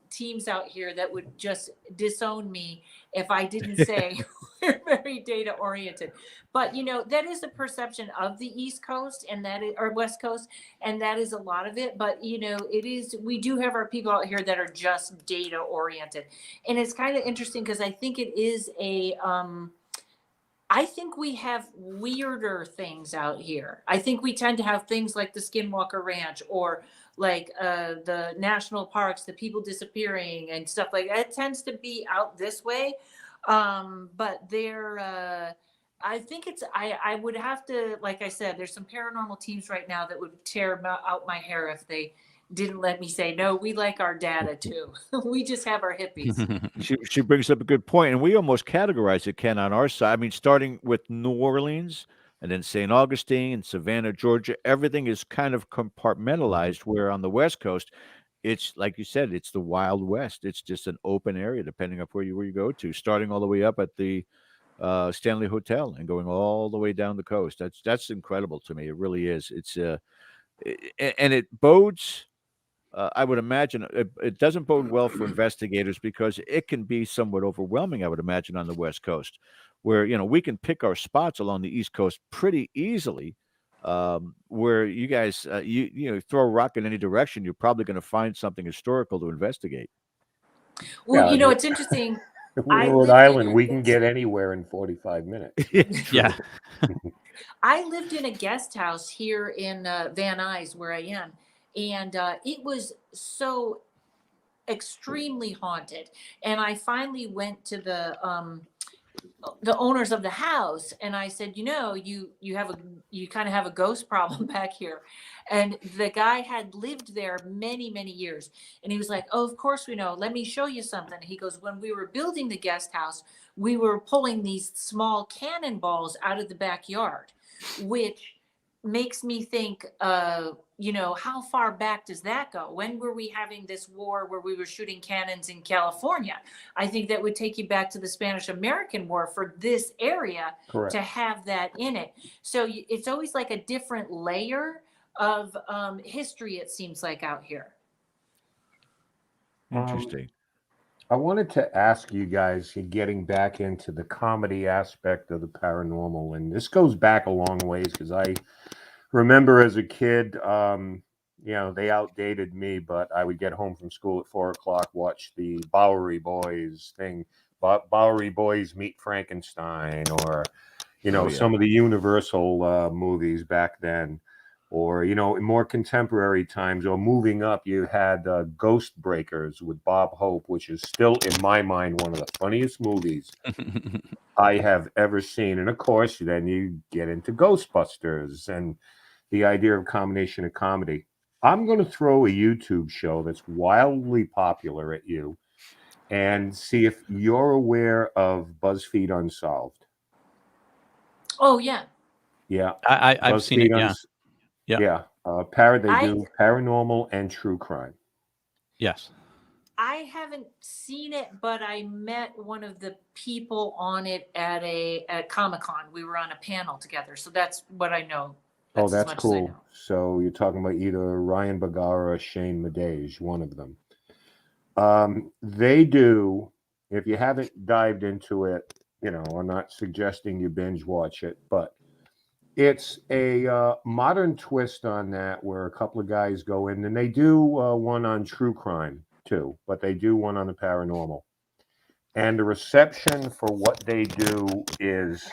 teams out here that would just disown me if I didn't say we're very data oriented. But, that is a perception of the East Coast or West Coast. And that is a lot of it. But, we do have our people out here that are just data oriented. And it's kind of interesting because I think it is I think we have weirder things out here. I think we tend to have things like the Skinwalker Ranch or like the national parks, the people disappearing and stuff like that. It tends to be out this way. But I think I would have to, like I said, there's some paranormal teams right now that would tear out my hair if they didn't let me say, no, we like our data too. We just have our hippies. She brings up a good point, and we almost categorize it, Ken, on our side. I mean, starting with New Orleans and then St. Augustine, Savannah, Georgia, everything is kind of compartmentalized, where on the West Coast, it's like you said, it's the Wild West. It's just an open area, depending on where you go to, starting all the way up at the Stanley Hotel and going all the way down the coast. That's incredible to me. It really is. It's and it bodes. I would imagine it doesn't bode well for investigators because it can be somewhat overwhelming. I would imagine on the West Coast, where we can pick our spots along the East Coast pretty easily. Where you guys, you throw a rock in any direction, you're probably going to find something historical to investigate. Well, Yeah, it's interesting. Rhode Island, we can get anywhere in 45 minutes. Yeah. I lived in a guest house here in Van Nuys, where I am, and it was so extremely haunted. And I finally went to the owners of the house, and I said, you kind of have a ghost problem back here. And the guy had lived there many, many years, and he was like, oh, of course we know. Let me show you something. He goes, when we were building the guest house, we were pulling these small cannonballs out of the backyard, which makes me think, how far back does that go? When were we having this war where we were shooting cannons in California? I think that would take you back to the Spanish-American War for this area. Correct. To have that in it. So it's always like a different layer of history, it seems like, out here. Interesting. I wanted to ask you guys, getting back into the comedy aspect of the paranormal, and this goes back a long ways because I remember as a kid, they outdated me, but I would get home from school at 4:00, watch the Bowery Boys thing, Bowery Boys Meet Frankenstein, or, some of the Universal movies back then. Or, in more contemporary times, or moving up, you had Ghost Breakers with Bob Hope, which is still, in my mind, one of the funniest movies I have ever seen. And, of course, then you get into Ghostbusters and the idea of combination of comedy. I'm going to throw a YouTube show that's wildly popular at you and see if you're aware of BuzzFeed Unsolved. Oh, yeah. Yeah. I've seen it, yeah. Yeah. They do paranormal and true crime. Yes. I haven't seen it, but I met one of the people on it at ComicCon. We were on a panel together, so that's what I know. That's cool. So you're talking about either Ryan Bergara or Shane Madej, one of them. They do, if you haven't dived into it, I'm not suggesting you binge watch it, but it's a modern twist on that, where a couple of guys go in, and they do one on true crime too, but they do one on the paranormal. And the reception for what they do is,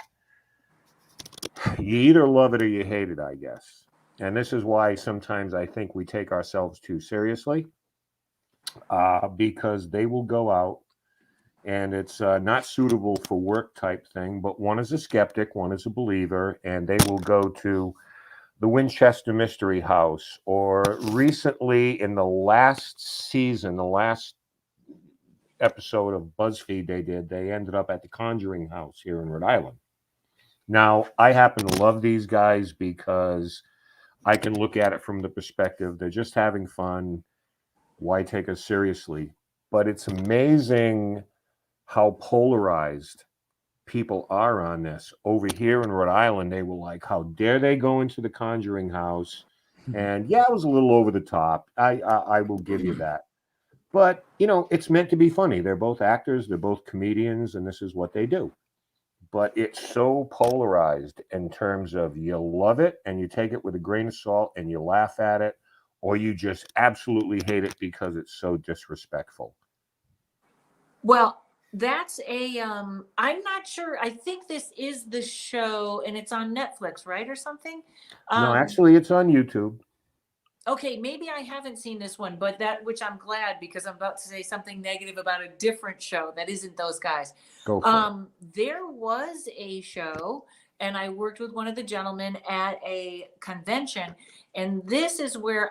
you either love it or you hate it, I guess. And this is why sometimes I think we take ourselves too seriously, because they will go out, and it's not suitable for work type thing, but one is a skeptic, one is a believer, and they will go to the Winchester Mystery House, or recently in the last season, the last episode of BuzzFeed they ended up at the Conjuring House here in Rhode Island. Now, I happen to love these guys because I can look at it from the perspective, they're just having fun. Why take us seriously? But it's amazing how polarized people are on this. Over here in Rhode Island, they were like, how dare they go into the Conjuring House? And yeah, it was a little over the top. I will give you that. But, it's meant to be funny. They're both actors, they're both comedians, and this is what they do. But it's so polarized in terms of you love it and you take it with a grain of salt and you laugh at it, or you just absolutely hate it because it's so disrespectful. Well, that's I'm not sure. I think this is the show, and it's on Netflix, right, or something? No, actually, it's on YouTube. Okay, maybe I haven't seen this one, but which I'm glad, because I'm about to say something negative about a different show that isn't those guys. Go for it. There was a show, and I worked with one of the gentlemen at a convention, and this is where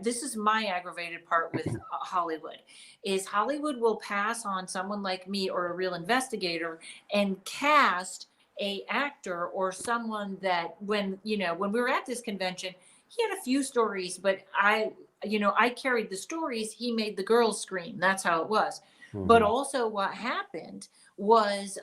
this is my aggravated part with Hollywood, is Hollywood will pass on someone like me or a real investigator and cast a actor or someone that when we were at this convention, he had a few stories, but I carried the stories, he made the girls scream. That's how it was. But also what happened was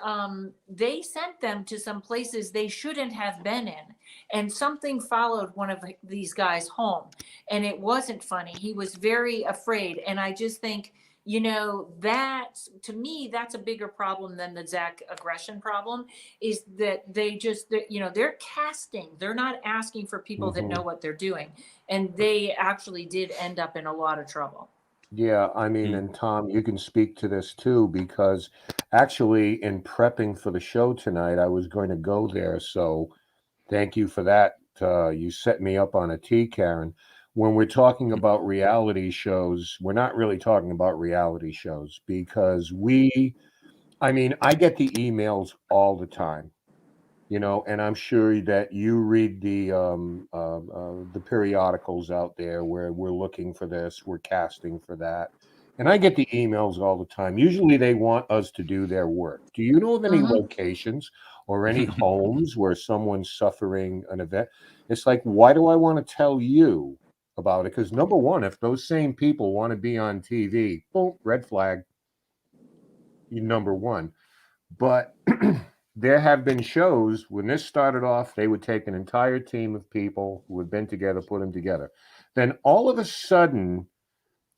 they sent them to some places they shouldn't have been in. And something followed one of these guys home. And it wasn't funny. He was very afraid. And I just think, that to me, that's a bigger problem than the Zach aggression problem, is that they're casting. They're not asking for people that know what they're doing. And they actually did end up in a lot of trouble. Yeah, I mean, and Tom, you can speak to this too, because actually in prepping for the show tonight, I was going to go there. So thank you for that. You set me up on a tee, Karen. When we're talking about reality shows, we're not really talking about reality shows, because I get the emails all the time, and I'm sure that you read the periodicals out there where we're looking for this, we're casting for that. And I get the emails all the time. Usually they want us to do their work. Do you know of any locations or any homes where someone's suffering an event? It's like, why do I want to tell you about it? Because number one, if those same people want to be on TV, boom, red flag, number one. But there have been shows when this started off, they would take an entire team of people who had been together, put them together. Then all of a sudden,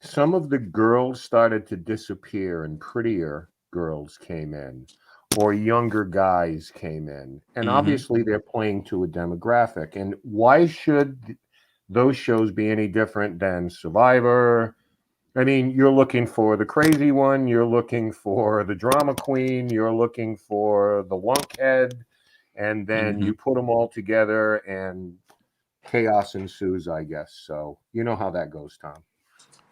some of the girls started to disappear and prettier girls came in, or younger guys came in. And obviously they're playing to a demographic. And why should those shows be any different than Survivor? I mean, you're looking for the crazy one, you're looking for the drama queen, you're looking for the lunkhead, and then you put them all together and chaos ensues, I guess. So you know how that goes, Tom.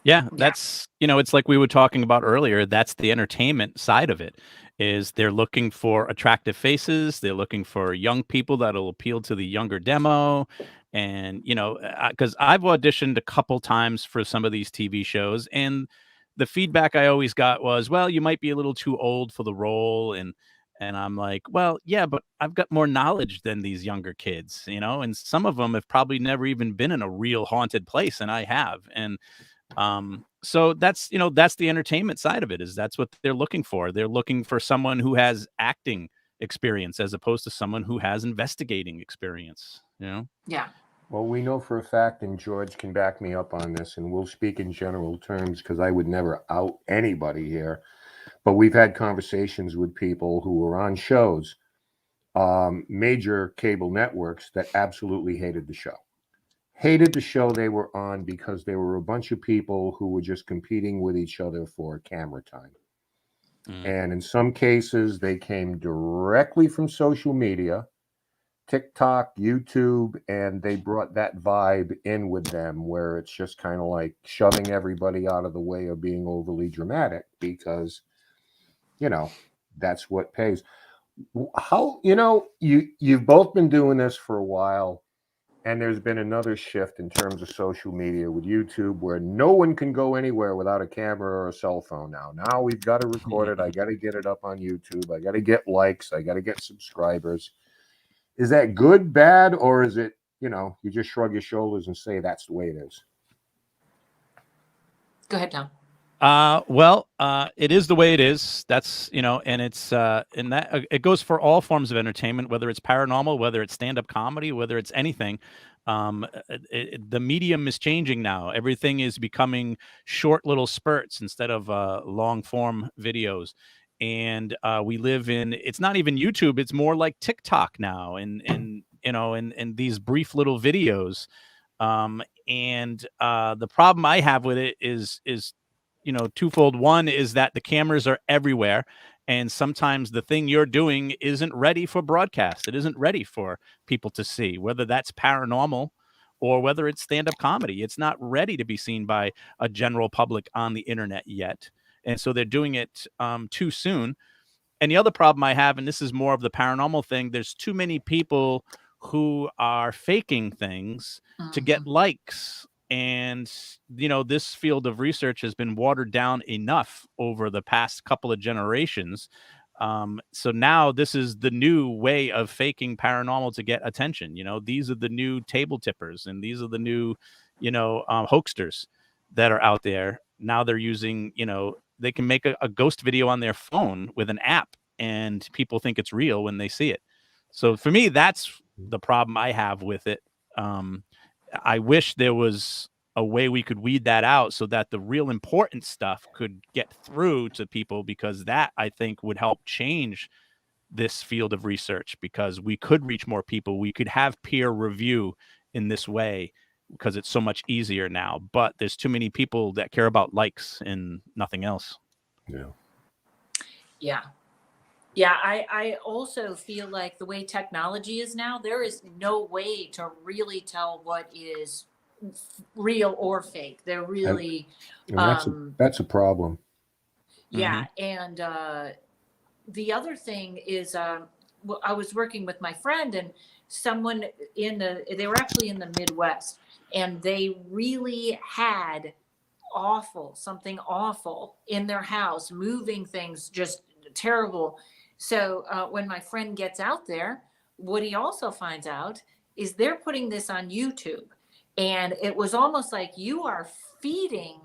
Yeah, that's, it's like we were talking about earlier. That's the entertainment side of it, is they're looking for attractive faces. They're looking for young people that'll appeal to the younger demo. And, because I've auditioned a couple times for some of these TV shows, and the feedback I always got was, well, you might be a little too old for the role. And I'm like, well, yeah, but I've got more knowledge than these younger kids, and some of them have probably never even been in a real haunted place, and I have. And so that's the entertainment side of it, is that's what they're looking for. They're looking for someone who has acting experience as opposed to someone who has investigating experience, Yeah. Well, we know for a fact, and George can back me up on this, and we'll speak in general terms because I would never out anybody here, but we've had conversations with people who were on shows, major cable networks, that absolutely hated the show. Hated the show they were on because there were a bunch of people who were just competing with each other for camera time. And in some cases, they came directly from social media, TikTok, YouTube, and they brought that vibe in with them, where it's just kind of like shoving everybody out of the way of being overly dramatic because, that's what pays. How, you've both been doing this for a while. And there's been another shift in terms of social media with YouTube, where no one can go anywhere without a camera or a cell phone now. Now we've got to record it. I got to get it up on YouTube. I got to get likes. I got to get subscribers. Is that good, bad, or is it, you just shrug your shoulders and say that's the way it is? Go ahead, Tom. It is the way it is. That's, and it's, and that it goes for all forms of entertainment, whether it's paranormal, whether it's stand-up comedy, whether it's anything. The medium is changing now. Everything is becoming short little spurts instead of long form videos. And we live in, it's not even YouTube, it's more like TikTok now, and these brief little videos. The problem I have with it is twofold. One is that the cameras are everywhere, and sometimes the thing you're doing isn't ready for broadcast. It isn't ready for people to see, whether that's paranormal or whether it's stand-up comedy. It's not ready to be seen by a general public on the internet yet. And so they're doing it too soon. And the other problem I have, and this is more of the paranormal thing, there's too many people who are faking things to get likes. And, this field of research has been watered down enough over the past couple of generations. So now this is the new way of faking paranormal to get attention. These are the new table tippers, and these are the new, hoaxsters that are out there. Now they're using, they can make a ghost video on their phone with an app, and people think it's real when they see it. So for me, that's the problem I have with it. I wish there was a way we could weed that out so that the real important stuff could get through to people, because that, I think, would help change this field of research, because we could reach more people. We could have peer review in this way, because it's so much easier now. But there's too many people that care about likes and nothing else. Yeah. I also feel like the way technology is now, there is no way to really tell what is real or fake. They're really, and that's a problem. Yeah. And the other thing is, I was working with my friend, and someone they were actually in the Midwest, and they really had something awful in their house, moving things, just terrible. So when my friend gets out there, what he also finds out is they're putting this on YouTube. And it was almost like you are feeding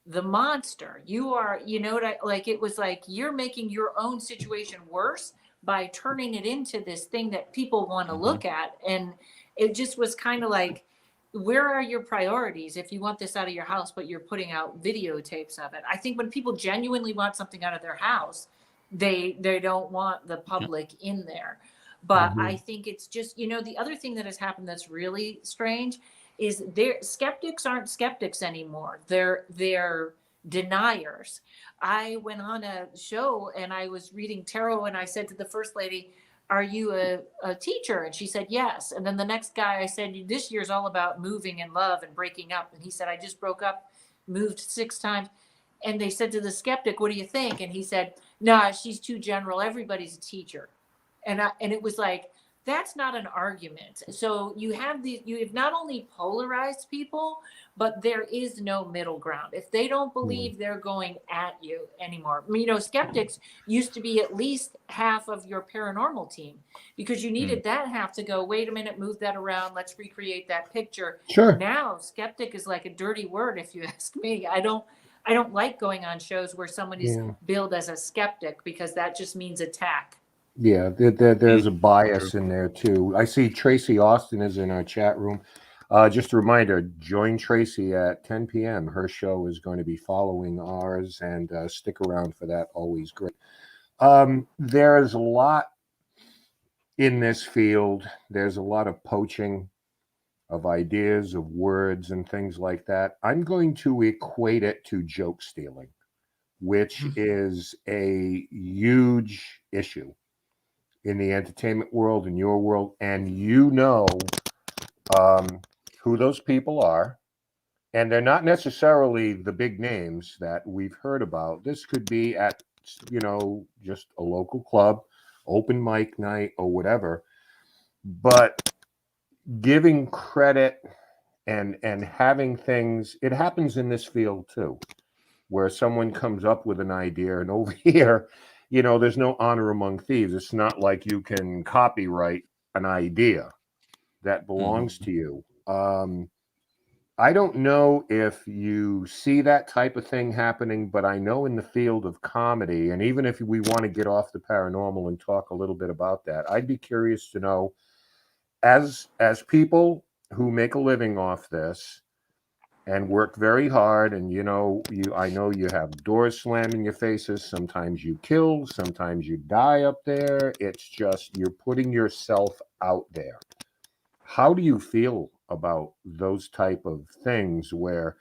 the monster. You are, it was like you're making your own situation worse by turning it into this thing that people want to look at. And it just was kind of like, where are your priorities if you want this out of your house, but you're putting out videotapes of it? I think when people genuinely want something out of their house, they don't want the public in there. But I think it's just, the other thing that has happened that's really strange is skeptics aren't skeptics anymore. They're deniers. I went on a show and I was reading tarot, and I said to the first lady, "Are you a teacher?" And she said, "Yes." And then the next guy, I said, "This year's all about moving and love and breaking up." And he said, "I just broke up, moved 6 times. And they said to the skeptic, "What do you think?" And he said, "Nah, she's too general. Everybody's a teacher." And it was like, that's not an argument. So you have not only polarized people, but there is no middle ground. If they don't believe, they're going at you anymore. Skeptics used to be at least half of your paranormal team, because you needed that half to go, wait a minute, move that around, let's recreate that picture. Sure. Now, skeptic is like a dirty word, if you ask me. I don't like going on shows where someone is billed as a skeptic, because that just means attack. Yeah, there's a bias in there too. I see Tracy Austin is in our chat room. Just a reminder, join Tracy at 10 p.m. Her show is going to be following ours, and stick around for that. Always great. There's a lot in this field. There's a lot of poaching of ideas, of words, and things like that. I'm going to equate it to joke stealing, which is a huge issue in the entertainment world, in your world, and who those people are. And they're not necessarily the big names that we've heard about. This could be at, just a local club, open mic night, or whatever. But giving credit and having things, it happens in this field too, where someone comes up with an idea, and over here, there's no honor among thieves. It's not like you can copyright an idea that belongs to you. I don't know if you see that type of thing happening, but I know in the field of comedy, and even if we want to get off the paranormal and talk a little bit about that, I'd be curious to know, as people who make a living off this and work very hard, and I know you have doors slammed in your faces. Sometimes you kill, sometimes you die up there. It's just, you're putting yourself out there. How do you feel about those type of things where,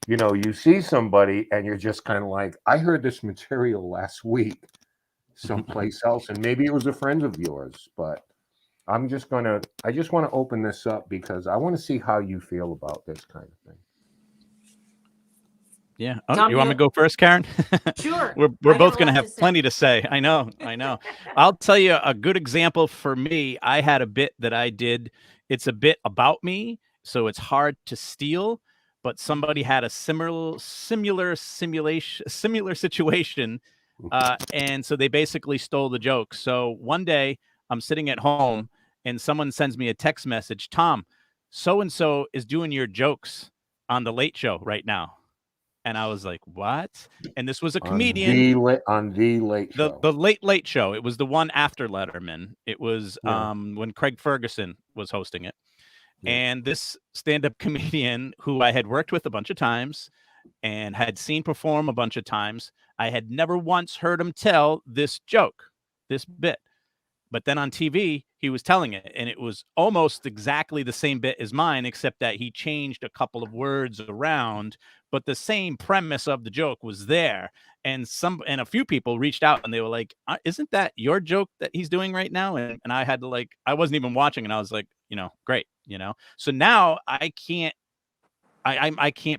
you see somebody and you're just kind of like, I heard this material last week someplace else, and maybe it was a friend of yours, but I just want to open this up because I want to see how you feel about this kind of thing. Yeah. Oh, you want me to go first, Karen? Sure. We're both going to have plenty to say. I know. I'll tell you a good example for me. I had a bit that I did. It's a bit about me, so it's hard to steal, but somebody had a similar situation. And so they basically stole the joke. So one day I'm sitting at home and someone sends me a text message, "Tom, so-and-so is doing your jokes on the Late Show right now. And I was like, what? And this was a On comedian. on the Late Show. The Late Show. It was the one after Letterman. It was when Craig Ferguson was hosting it. Yeah. And this stand-up comedian who I had worked with a bunch of times and had seen perform a bunch of times, I had never once heard him tell this joke, this bit. But then on TV, he was telling it, and it was almost exactly the same bit as mine, except that he changed a couple of words around, but the same premise of the joke was there. And a few people reached out and they were like, isn't that your joke that he's doing right now? And I had to I wasn't even watching, and I was like, great, So now I can't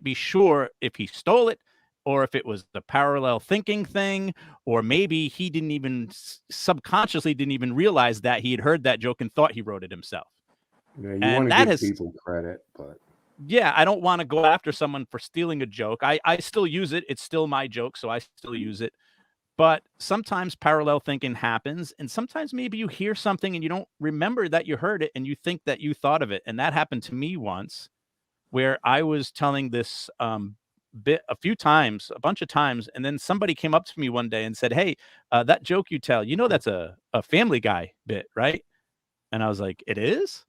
be sure if he stole it, or if it was the parallel thinking thing, or maybe he subconsciously didn't even realize that he had heard that joke and thought he wrote it himself. Yeah, you want to give people credit, but yeah, I don't want to go after someone for stealing a joke. I still use it. It's still my joke, so I still use it. But sometimes parallel thinking happens, and sometimes maybe you hear something and you don't remember that you heard it, and you think that you thought of it. And that happened to me once, where I was telling this bit a bunch of times, and then somebody came up to me one day and said, hey, that joke you tell, that's a Family Guy bit, right? And I was like, it is?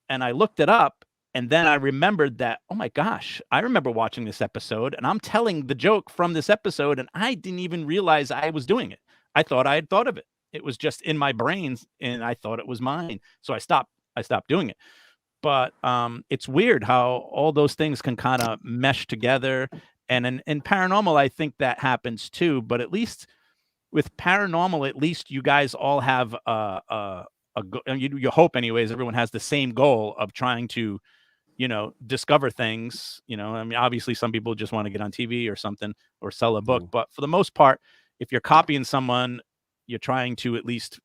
And I looked it up, and then I remembered that, oh my gosh, I remember watching this episode, and I'm telling the joke from this episode, and I didn't even realize I was doing it. I thought I had thought of it. It was just in my brain, and I thought it was mine. So I stopped doing it. But it's weird how all those things can kind of mesh together. And in paranormal, I think that happens too. But at least with paranormal, at least you guys all have you hope anyways, everyone has the same goal of trying to, discover things. I mean, obviously some people just want to get on TV or something or sell a book. But for the most part, if you're copying someone, you're trying to at least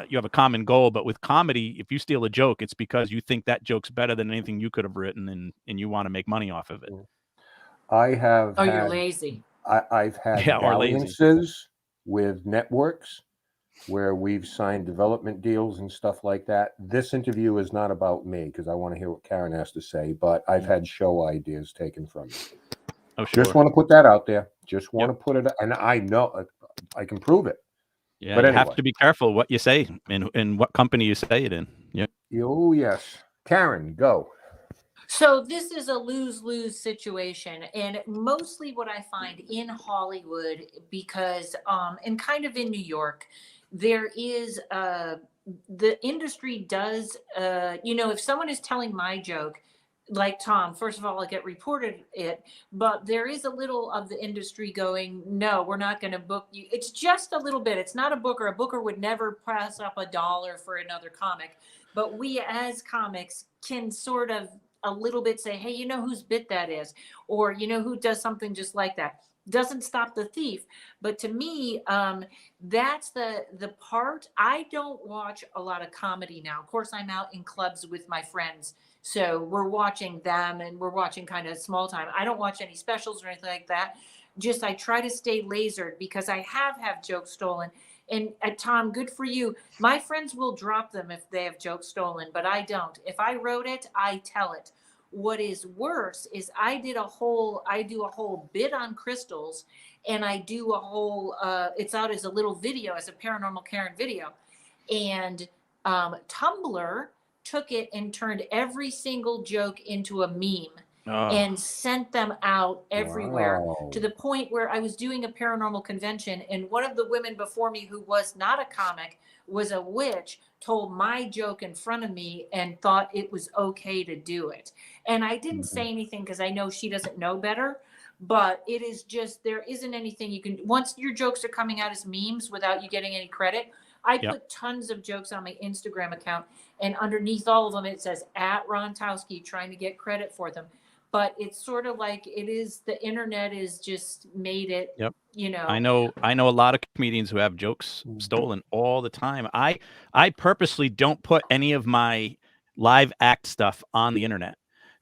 you have a common goal. But with comedy, if you steal a joke, it's because you think that joke's better than anything you could have written, and you want to make money off of it. I have. Oh, you're lazy. I've had alliances with networks where we've signed development deals and stuff like that. This interview is not about me because I want to hear what Karen has to say, but I've had show ideas taken from me. Oh, sure. Just want to put that out there. Just want to put it, and I know I can prove it. Yeah, but you anyway. have to be careful what you say and what company you say it in. Yeah. Oh, yes. Karen, go. So this is a lose-lose situation, and mostly what I find in Hollywood, because and kind of in New York, there is the industry does if someone is telling my joke, like Tom, first of all, I get reported it, but there is a little of the industry going, no, we're not going to book you. It's just a little bit. It's not a booker. A booker would never pass up $1 for another comic, but we as comics can sort of a little bit say, hey, whose bit that is, or who does something just like that. Doesn't stop the thief. But to me, that's the part. I don't watch a lot of comedy now. Of course, I'm out in clubs with my friends, so we're watching them, and we're watching kind of small time. I don't watch any specials or anything like that. Just I try to stay lasered because I have jokes stolen. And Tom, good for you. My friends will drop them if they have jokes stolen, but I don't. If I wrote it, I tell it. What is worse is I do a whole bit on crystals, and I do a whole it's out as a little video, as a Paranormal Karen video, and Tumblr took it and turned every single joke into a meme and sent them out everywhere. Wow. To the point where I was doing a paranormal convention, and one of the women before me, who was not a comic, was a witch, told my joke in front of me and thought it was okay to do it. And I didn't say anything because I know she doesn't know better, but it is just, there isn't anything you can, once your jokes are coming out as memes without you getting any credit. I put tons of jokes on my Instagram account, and underneath all of them, it says @RONTOWSKI, trying to get credit for them. But it's sort of like it is, the internet is just made it, I know a lot of comedians who have jokes stolen all the time. I purposely don't put any of my live act stuff on the internet.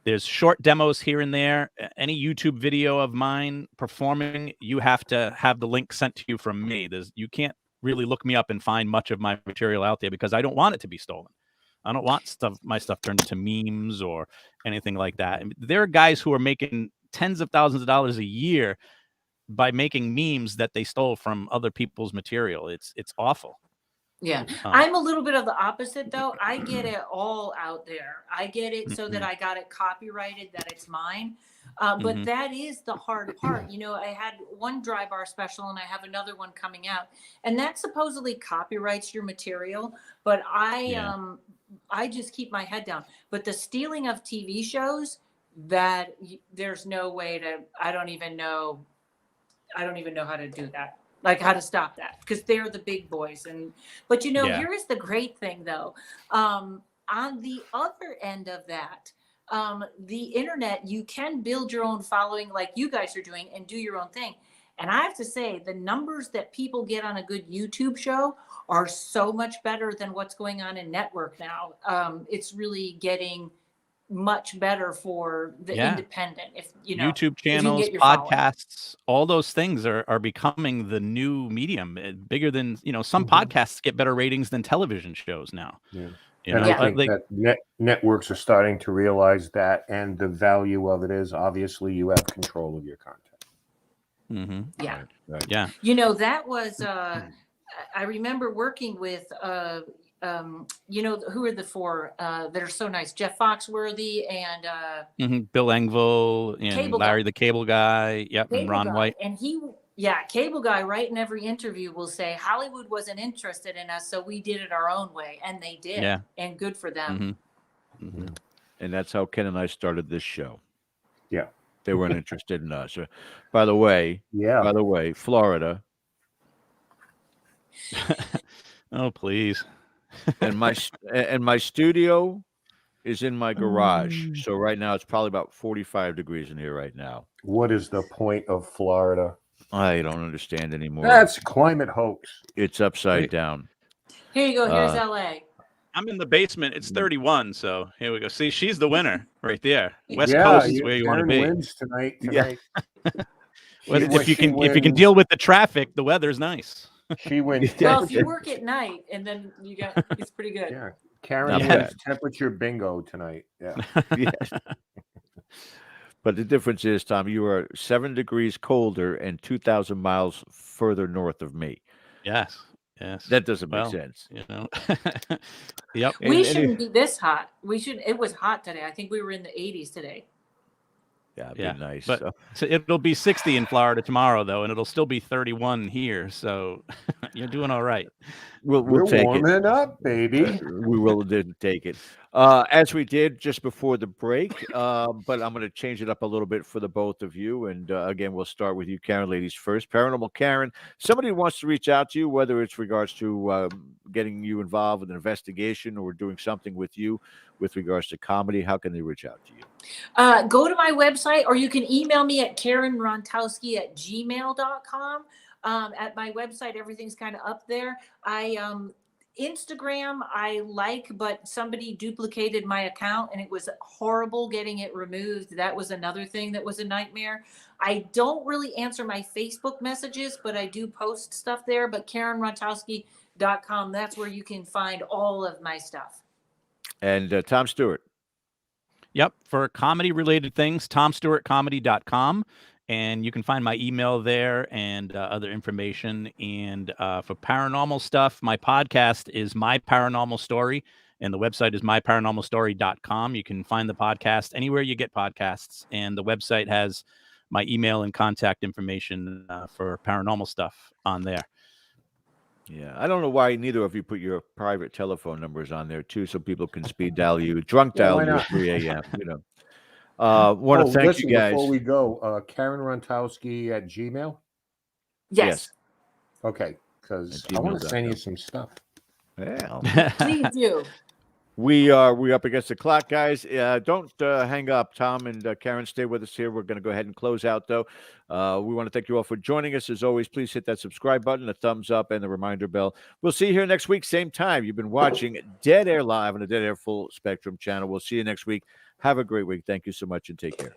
There's short demos here and there. Any YouTube video of mine performing, you have to have the link sent to you from me. You can't really look me up and find much of my material out there because I don't want it to be stolen. I don't want my stuff turned into memes or anything like that. And there are guys who are making tens of thousands of dollars a year by making memes that they stole from other people's material. It's awful. Yeah. I'm a little bit of the opposite though. I get it all out there. I get it so that I got it copyrighted, that it's mine. But that is the hard part. You know, I had one dry bar special and I have another one coming out, and that supposedly copyrights your material. But I just keep my head down. But the stealing of TV shows, that there's no way to, I don't even know how to do that. Like how to stop that, because they're the big boys. But you know, here is the great thing though. On the other end of that, the internet, you can build your own following like you guys are doing and do your own thing. And I have to say, the numbers that people get on a good YouTube show are so much better than what's going on in network now. It's really getting much better for the independent. If you know, YouTube channels, podcasts, all those things are becoming the new medium, bigger than, you know, some podcasts get better ratings than television shows now. Yeah. You and know, I think that networks are starting to realize that, and the value of it is obviously you have control of your content. Yeah. Right. Yeah. You know, that was I remember working with you know, who are the four that are so nice? Jeff Foxworthy and Bill Engvall and Cable Larry Guy. the Cable Guy. Yep. Cable And Ron Guy. White. And Cable Guy, right in every interview will say Hollywood wasn't interested in us, so we did it our own way, and they did. Yeah. And good for them. And that's how Ken and I started this show. Yeah. They weren't interested in us. By the way, Florida. Oh, please. and my studio is in my garage. So right now it's probably about 45 degrees in here right now. What is the point of Florida? I don't understand anymore. That's climate hoax. It's upside down. Here you go. Here's LA. I'm in the basement. It's 31. So here we go. See, she's the winner right there. West Coast is where you want to be. Wins tonight. Yeah. If you can deal with the traffic, the weather's nice. She wins. Well, if you work at night and then it's pretty good. Yeah. Karen wins temperature bingo tonight. Yeah. But the difference is, Tom, you are 7 degrees colder and 2,000 miles further north of me. Yes. That doesn't make sense. You know. Yep. We shouldn't be this hot. It was hot today. I think we were in the 80s today. Yeah, it'd be nice. But so it'll be 60 in Florida tomorrow, though, and it'll still be 31 here. So you're doing all right. We'll take warming it up, baby. We will take it as we did just before the break. But I'm going to change it up a little bit for the both of you. And again, we'll start with you, Karen, ladies first. Paranormal Karen, somebody who wants to reach out to you, whether it's regards to getting you involved with an investigation or doing something with you with regards to comedy, how can they reach out to you? Go to my website, or you can email me at KarenRontowski@gmail.com. At my website, everything's kind of up there. Instagram I like, but somebody duplicated my account and it was horrible getting it removed. That was another thing that was a nightmare. I don't really answer my Facebook messages, but I do post stuff there. But KarenRontowski.com, that's where you can find all of my stuff. And Tom Stewart. Yep. For comedy related things, TomStewartComedy.com. And you can find my email there and other information. And for paranormal stuff, my podcast is My Paranormal Story, and the website is myparanormalstory.com. You can find the podcast anywhere you get podcasts, and the website has my email and contact information for paranormal stuff on there. Yeah, I don't know why neither of you put your private telephone numbers on there too, so people can speed dial you, drunk dial you at 3 a.m. You know. Want to thank you guys. Before we go, Karen Rontowski at Gmail? Yes. Okay, because I want to send you some stuff. Well, please do. We're up against the clock, guys. Don't hang up. Tom and Karen, stay with us here. We're going to go ahead and close out, though. We want to thank you all for joining us. As always, please hit that subscribe button, the thumbs up, and the reminder bell. We'll see you here next week, same time. You've been watching Dead Air Live on the Dead Air Full Spectrum channel. We'll see you next week. Have a great week. Thank you so much, and take care.